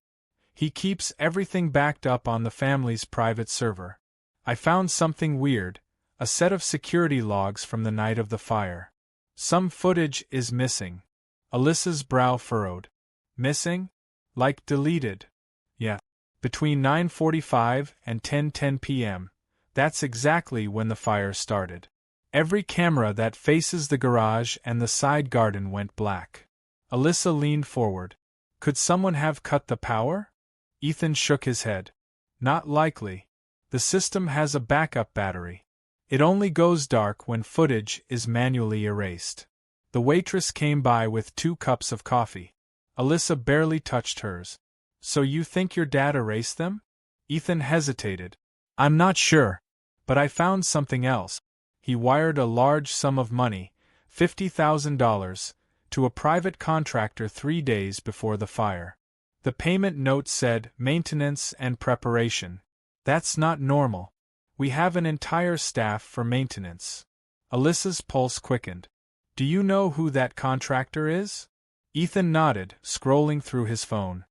He keeps everything backed up on the family's private server. I found something weird, a set of security logs from the night of the fire. Some footage is missing. Alyssa's brow furrowed. Missing? Like deleted? Yeah. Between 9:45 and 10:10 p.m. That's exactly when the fire started. Every camera that faces the garage and the side garden went black. Alyssa leaned forward. Could someone have cut the power? Ethan shook his head. Not likely. The system has a backup battery. It only goes dark when footage is manually erased. The waitress came by with 2 cups of coffee. Alyssa barely touched hers. So you think your dad erased them? Ethan hesitated. I'm not sure. But I found something else. He wired a large sum of money, $50,000, to a private contractor 3 days before the fire. The payment note said maintenance and preparation. That's not normal. We have an entire staff for maintenance. Alyssa's pulse quickened. Do you know who that contractor is? Ethan nodded, scrolling through his phone.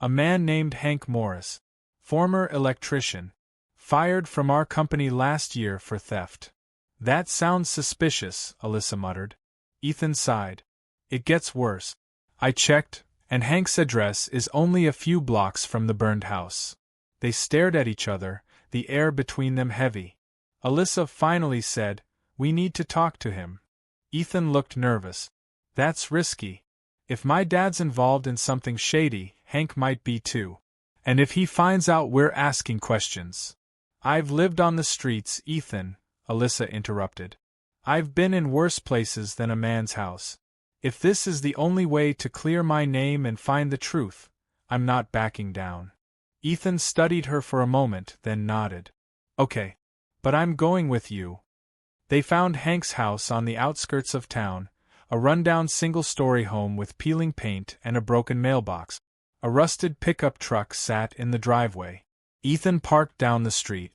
A man named Hank Morris. Former electrician. Fired from our company last year for theft. That sounds suspicious, Alyssa muttered. Ethan sighed. It gets worse. I checked, and Hank's address is only a few blocks from the burned house. They stared at each other, the air between them heavy. Alyssa finally said, We need to talk to him. Ethan looked nervous. That's risky. If my dad's involved in something shady, Hank might be too. And if he finds out we're asking questions. I've lived on the streets, Ethan, Alyssa interrupted. I've been in worse places than a man's house. If this is the only way to clear my name and find the truth, I'm not backing down. Ethan studied her for a moment, then nodded. Okay. But I'm going with you. They found Hank's house on the outskirts of town, a rundown single-story home with peeling paint and a broken mailbox. A rusted pickup truck sat in the driveway. Ethan parked down the street.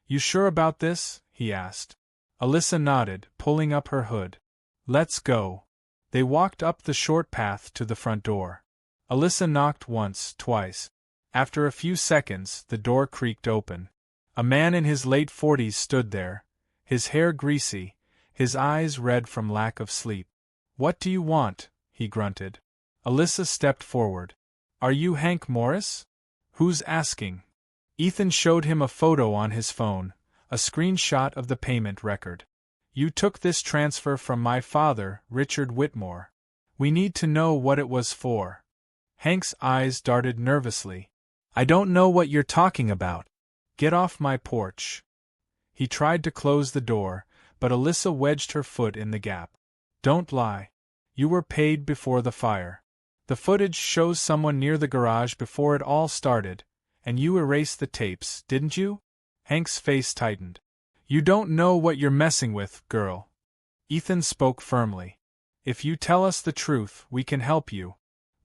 You sure about this? He asked. Alyssa nodded, pulling up her hood. Let's go. They walked up the short path to the front door. Alyssa knocked once, twice. After a few seconds, the door creaked open. A man in his late 40s stood there, his hair greasy, his eyes red from lack of sleep. What do you want? He grunted. Alyssa stepped forward. Are you Hank Morris? Who's asking? Ethan showed him a photo on his phone, a screenshot of the payment record. You took this transfer from my father, Richard Whitmore. We need to know what it was for. Hank's eyes darted nervously. I don't know what you're talking about. Get off my porch. He tried to close the door, but Alyssa wedged her foot in the gap. Don't lie. You were paid before the fire. The footage shows someone near the garage before it all started, and you erased the tapes, didn't you? Hank's face tightened. You don't know what you're messing with, girl. Ethan spoke firmly. If you tell us the truth, we can help you.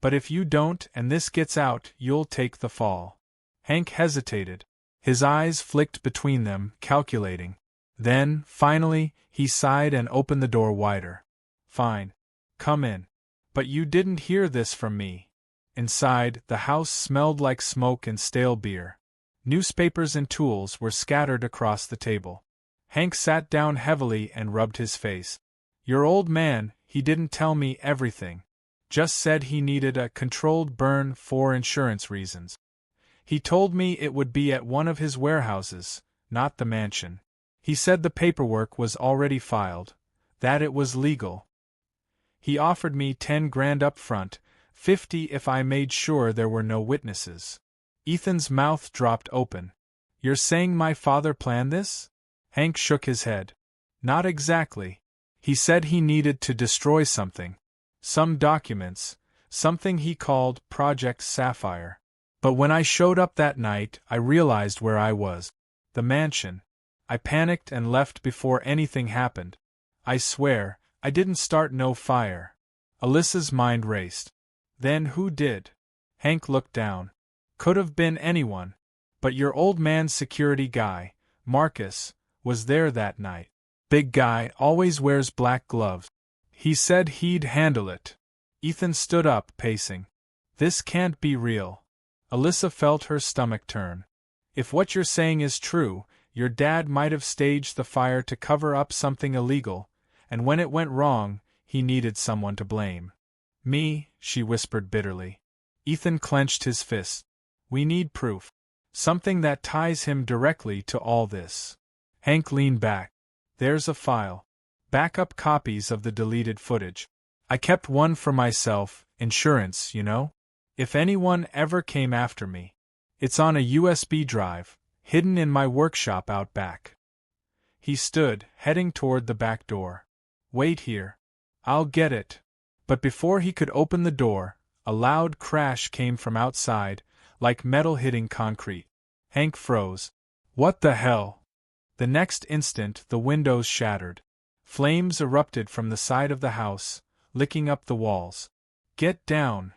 But if you don't and this gets out, you'll take the fall. Hank hesitated. His eyes flicked between them, calculating. Then, finally, he sighed and opened the door wider. Fine. Come in. But you didn't hear this from me. Inside, the house smelled like smoke and stale beer. Newspapers and tools were scattered across the table. Hank sat down heavily and rubbed his face. Your old man, he didn't tell me everything. Just said he needed a controlled burn for insurance reasons. He told me it would be at one of his warehouses, not the mansion. He said the paperwork was already filed, that it was legal. He offered me 10 grand up front, 50 if I made sure there were no witnesses. Ethan's mouth dropped open. You're saying my father planned this? Hank shook his head. Not exactly. He said he needed to destroy something. Some documents, something he called Project Sapphire. But when I showed up that night, I realized where I was. The mansion. I panicked and left before anything happened. I swear, I didn't start no fire. Alyssa's mind raced. Then who did? Hank looked down. Could have been anyone. But your old man's security guy, Marcus, was there that night. Big guy, always wears black gloves. He said he'd handle it. Ethan stood up, pacing. This can't be real. Alyssa felt her stomach turn. If what you're saying is true, your dad might have staged the fire to cover up something illegal, and when it went wrong, he needed someone to blame. Me, she whispered bitterly. Ethan clenched his fist. We need proof. Something that ties him directly to all this. Hank leaned back. There's a file. Backup copies of the deleted footage. I kept one for myself, insurance, you know? If anyone ever came after me. It's on a USB drive, hidden in my workshop out back. He stood, heading toward the back door. Wait here. I'll get it. But before he could open the door, a loud crash came from outside, like metal hitting concrete. Hank froze. What the hell? The next instant, the windows shattered. Flames erupted from the side of the house, licking up the walls. Get down!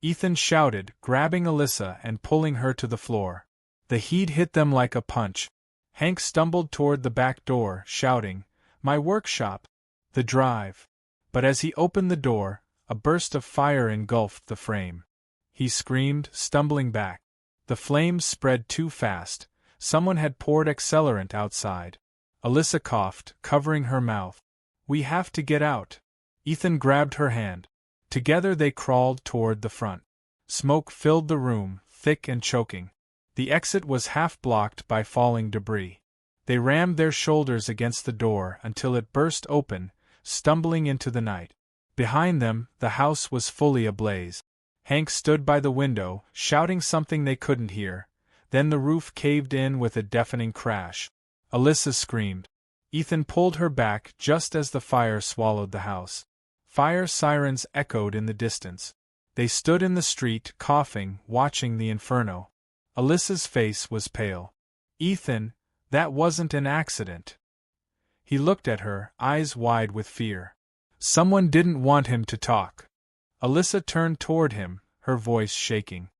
Ethan shouted, grabbing Alyssa and pulling her to the floor. The heat hit them like a punch. Hank stumbled toward the back door, shouting, My workshop! The drive! But as he opened the door, a burst of fire engulfed the frame. He screamed, stumbling back. The flames spread too fast. Someone had poured accelerant outside. Alyssa coughed, covering her mouth. We have to get out. Ethan grabbed her hand. Together they crawled toward the front. Smoke filled the room, thick and choking. The exit was half blocked by falling debris. They rammed their shoulders against the door until it burst open, stumbling into the night. Behind them, the house was fully ablaze. Hank stood by the window, shouting something they couldn't hear. Then the roof caved in with a deafening crash. Alyssa screamed. Ethan pulled her back just as the fire swallowed the house. Fire sirens echoed in the distance. They stood in the street, coughing, watching the inferno. Alyssa's face was pale. Ethan, that wasn't an accident. He looked at her, eyes wide with fear. Someone didn't want him to talk. Alyssa turned toward him, her voice shaking.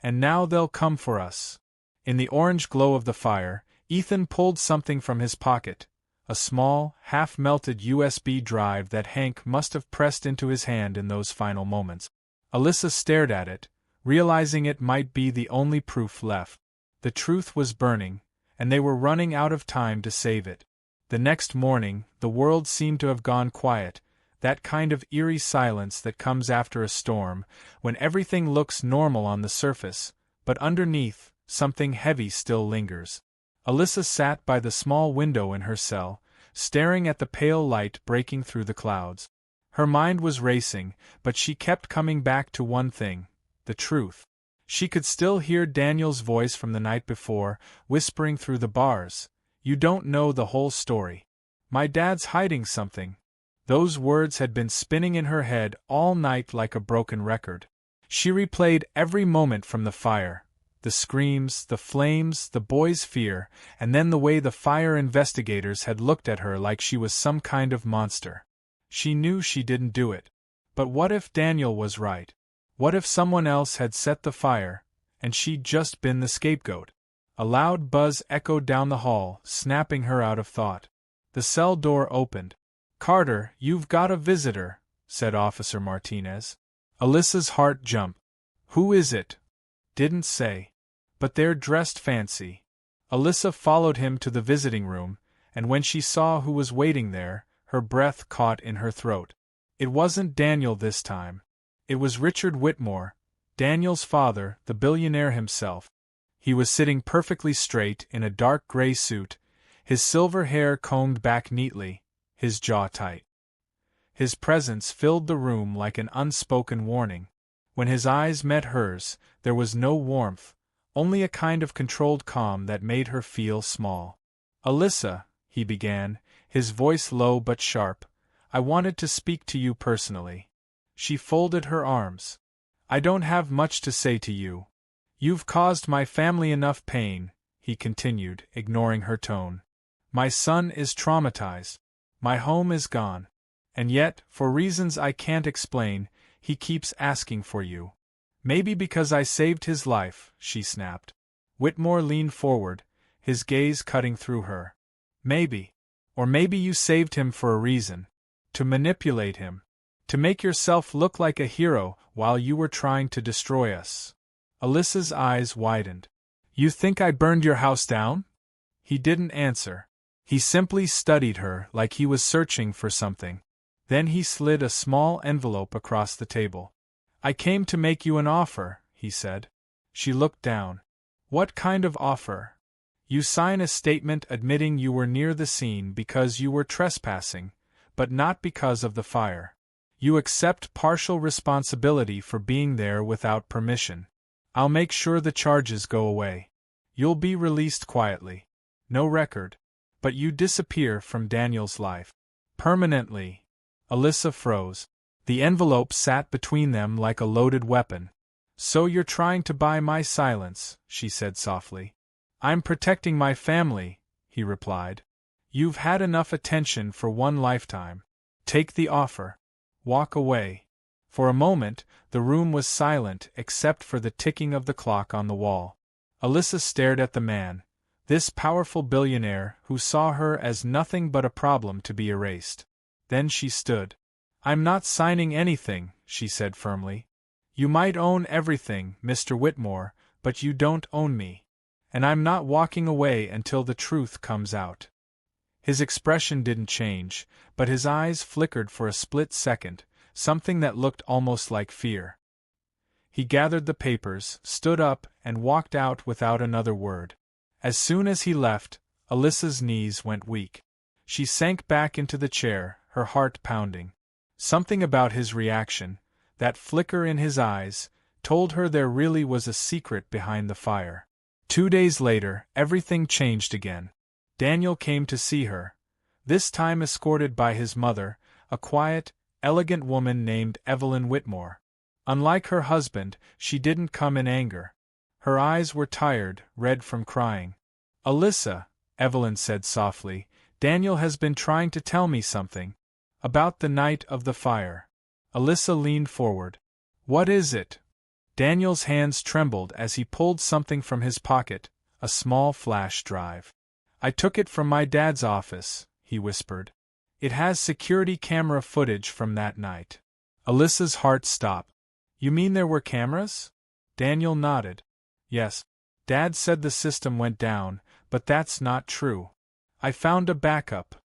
And now they'll come for us. In the orange glow of the fire, Ethan pulled something from his pocket. A small, half-melted USB drive that Hank must have pressed into his hand in those final moments. Alyssa stared at it, realizing it might be the only proof left. The truth was burning, and they were running out of time to save it. The next morning, the world seemed to have gone quiet, that kind of eerie silence that comes after a storm, when everything looks normal on the surface, but underneath, something heavy still lingers. Alyssa sat by the small window in her cell, staring at the pale light breaking through the clouds. Her mind was racing, but she kept coming back to one thing: the truth. She could still hear Daniel's voice from the night before, whispering through the bars, "You don't know the whole story. My dad's hiding something." Those words had been spinning in her head all night like a broken record. She replayed every moment from the fire, the screams, the flames, the boy's fear, and then the way the fire investigators had looked at her like she was some kind of monster. She knew she didn't do it. But what if Daniel was right? What if someone else had set the fire, and she'd just been the scapegoat? A loud buzz echoed down the hall, snapping her out of thought. The cell door opened. "Carter, you've got a visitor," said Officer Martinez. Alyssa's heart jumped. "Who is it?" "Didn't say. But they're dressed fancy." Alyssa followed him to the visiting room, and when she saw who was waiting there, her breath caught in her throat. It wasn't Daniel this time. It was Richard Whitmore, Daniel's father, the billionaire himself. He was sitting perfectly straight in a dark gray suit, his silver hair combed back neatly, his jaw tight. His presence filled the room like an unspoken warning. When his eyes met hers, there was no warmth, only a kind of controlled calm that made her feel small. "Alyssa," he began, his voice low but sharp, "I wanted to speak to you personally." She folded her arms. "I don't have much to say to you. You've caused my family enough pain," he continued, ignoring her tone. "My son is traumatized. My home is gone. And yet, for reasons I can't explain, he keeps asking for you." "Maybe because I saved his life," she snapped. Whitmore leaned forward, his gaze cutting through her. "Maybe. Or maybe you saved him for a reason. To manipulate him. To make yourself look like a hero while you were trying to destroy us." Alyssa's eyes widened. "You think I burned your house down?" He didn't answer. He simply studied her like he was searching for something. Then he slid a small envelope across the table. "I came to make you an offer," he said. She looked down. "What kind of offer?" "You sign a statement admitting you were near the scene because you were trespassing, but not because of the fire. You accept partial responsibility for being there without permission. I'll make sure the charges go away. You'll be released quietly. No record. But you disappear from Daniel's life. Permanently." Alyssa froze. The envelope sat between them like a loaded weapon. "So you're trying to buy my silence," she said softly. "I'm protecting my family," he replied. "You've had enough attention for one lifetime. Take the offer. Walk away." For a moment, the room was silent except for the ticking of the clock on the wall. Alyssa stared at the man, this powerful billionaire who saw her as nothing but a problem to be erased. Then she stood. "I'm not signing anything," she said firmly. "You might own everything, Mr. Whitmore, but you don't own me. And I'm not walking away until the truth comes out." His expression didn't change, but his eyes flickered for a split second, something that looked almost like fear. He gathered the papers, stood up, and walked out without another word. As soon as he left, Alyssa's knees went weak. She sank back into the chair, her heart pounding. Something about his reaction, that flicker in his eyes, told her there really was a secret behind the fire. 2 days later, everything changed again. Daniel came to see her, this time escorted by his mother, a quiet, elegant woman named Evelyn Whitmore. Unlike her husband, she didn't come in anger. Her eyes were tired, red from crying. "Alyssa," Evelyn said softly, "Daniel has been trying to tell me something. About the night of the fire." Alyssa leaned forward. "What is it?" Daniel's hands trembled as he pulled something from his pocket, a small flash drive. "I took it from my dad's office," he whispered. "It has security camera footage from that night." Alyssa's heart stopped. "You mean there were cameras?" Daniel nodded. "Yes. Dad said the system went down, but that's not true. I found a backup."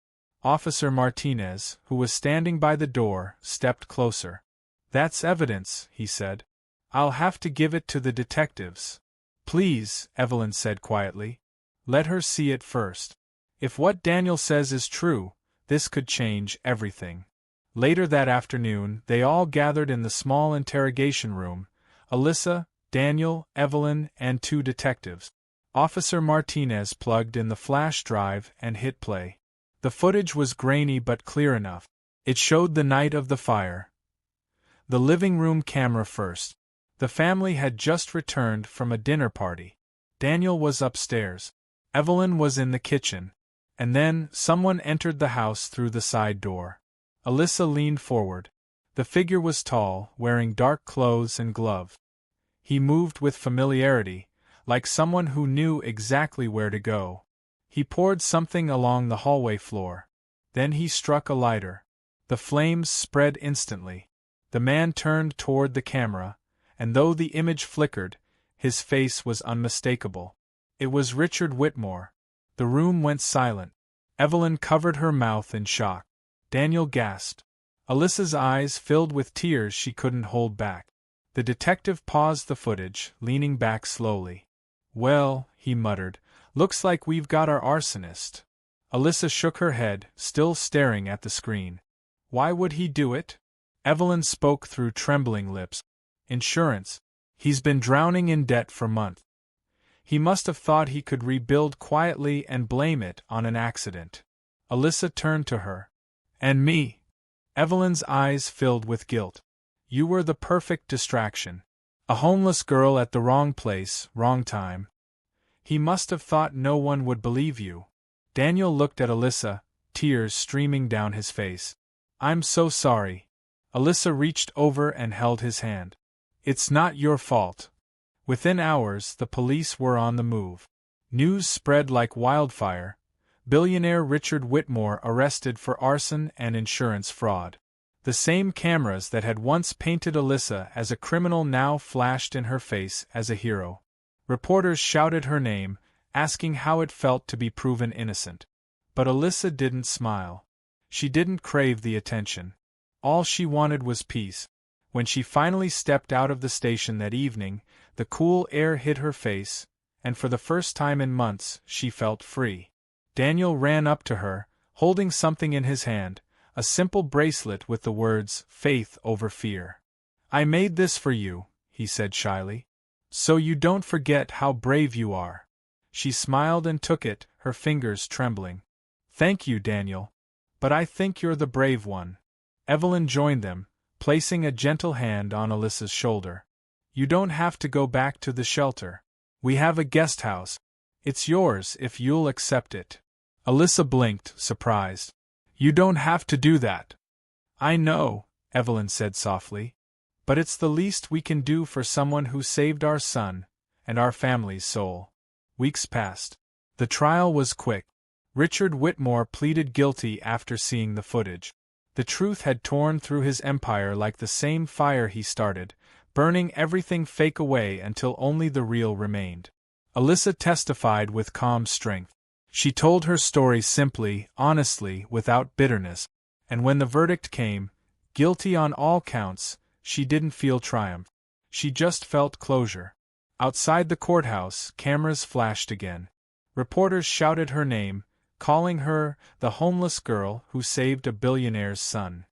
Officer Martinez, who was standing by the door, stepped closer. "That's evidence," he said. "I'll have to give it to the detectives." "Please," Evelyn said quietly. "Let her see it first. If what Daniel says is true, this could change everything." Later that afternoon, they all gathered in the small interrogation room, Alyssa, Daniel, Evelyn, and 2 detectives. Officer Martinez plugged in the flash drive and hit play. The footage was grainy but clear enough. It showed the night of the fire. The living room camera first. The family had just returned from a dinner party. Daniel was upstairs. Evelyn was in the kitchen. And then, someone entered the house through the side door. Alyssa leaned forward. The figure was tall, wearing dark clothes and gloves. He moved with familiarity, like someone who knew exactly where to go. He poured something along the hallway floor. Then he struck a lighter. The flames spread instantly. The man turned toward the camera, and though the image flickered, his face was unmistakable. It was Richard Whitmore. The room went silent. Evelyn covered her mouth in shock. Daniel gasped. Alyssa's eyes filled with tears she couldn't hold back. The detective paused the footage, leaning back slowly. "Well," he muttered, "looks like we've got our arsonist." Alyssa shook her head, still staring at the screen. "Why would he do it?" Evelyn spoke through trembling lips. "Insurance. He's been drowning in debt for months. He must have thought he could rebuild quietly and blame it on an accident." Alyssa turned to her. "And me?" Evelyn's eyes filled with guilt. "You were the perfect distraction. A homeless girl at the wrong place, wrong time. He must have thought no one would believe you." Daniel looked at Alyssa, tears streaming down his face. "I'm so sorry." Alyssa reached over and held his hand. "It's not your fault." Within hours, the police were on the move. News spread like wildfire. Billionaire Richard Whitmore arrested for arson and insurance fraud. The same cameras that had once painted Alyssa as a criminal now flashed in her face as a hero. Reporters shouted her name, asking how it felt to be proven innocent. But Alyssa didn't smile. She didn't crave the attention. All she wanted was peace. When she finally stepped out of the station that evening, the cool air hit her face, and for the first time in months, she felt free. Daniel ran up to her, holding something in his hand, a simple bracelet with the words, "Faith over fear." "I made this for you," he said shyly. "So you don't forget how brave you are." She smiled and took it, her fingers trembling. "Thank you, Daniel. But I think you're the brave one." Evelyn joined them, placing a gentle hand on Alyssa's shoulder. "You don't have to go back to the shelter. We have a guest house. It's yours if you'll accept it." Alyssa blinked, surprised. "You don't have to do that." "I know," Evelyn said softly. "But it's the least we can do for someone who saved our son, and our family's soul." Weeks passed. The trial was quick. Richard Whitmore pleaded guilty after seeing the footage. The truth had torn through his empire like the same fire he started, burning everything fake away until only the real remained. Alyssa testified with calm strength. She told her story simply, honestly, without bitterness, and when the verdict came, guilty on all counts, she didn't feel triumph. She just felt closure. Outside the courthouse, cameras flashed again. Reporters shouted her name, calling her the homeless girl who saved a billionaire's son.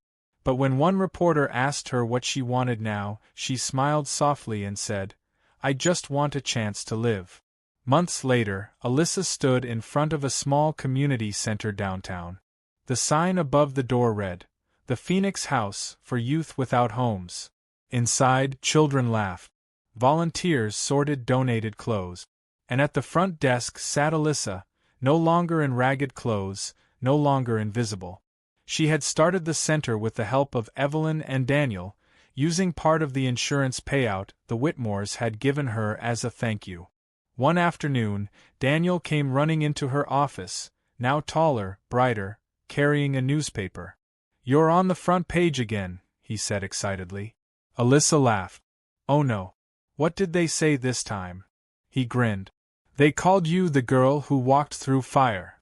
But when one reporter asked her what she wanted now, she smiled softly and said, "I just want a chance to live." Months later, Alyssa stood in front of a small community center downtown. The sign above the door read, "The Phoenix House for Youth Without Homes." Inside, children laughed. Volunteers sorted donated clothes. And at the front desk sat Alyssa, no longer in ragged clothes, no longer invisible. She had started the center with the help of Evelyn and Daniel, using part of the insurance payout the Whitmores had given her as a thank you. One afternoon, Daniel came running into her office, now taller, brighter, carrying a newspaper. "You're on the front page again," he said excitedly. Alyssa laughed. "Oh no. What did they say this time?" He grinned. "They called you the girl who walked through fire."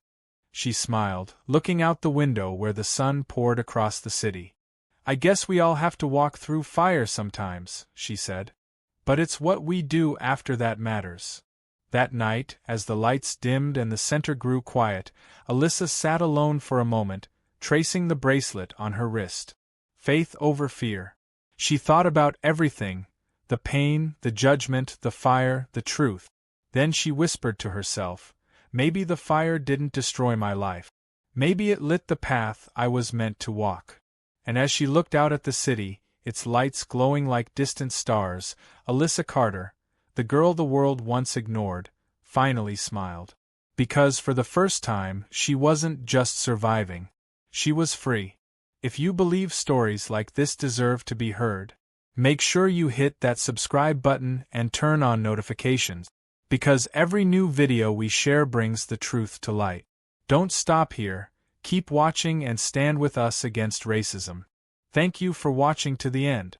She smiled, looking out the window where the sun poured across the city. "I guess we all have to walk through fire sometimes," she said. "But it's what we do after that matters." That night, as the lights dimmed and the center grew quiet, Alyssa sat alone for a moment, tracing the bracelet on her wrist. Faith over fear. She thought about everything, the pain, the judgment, the fire, the truth. Then she whispered to herself, "Maybe the fire didn't destroy my life. Maybe it lit the path I was meant to walk." And as she looked out at the city, its lights glowing like distant stars, Alyssa Carter, the girl the world once ignored, finally smiled. Because for the first time, she wasn't just surviving. She was free. If you believe stories like this deserve to be heard, make sure you hit that subscribe button and turn on notifications, because every new video we share brings the truth to light. Don't stop here, keep watching and stand with us against racism. Thank you for watching to the end.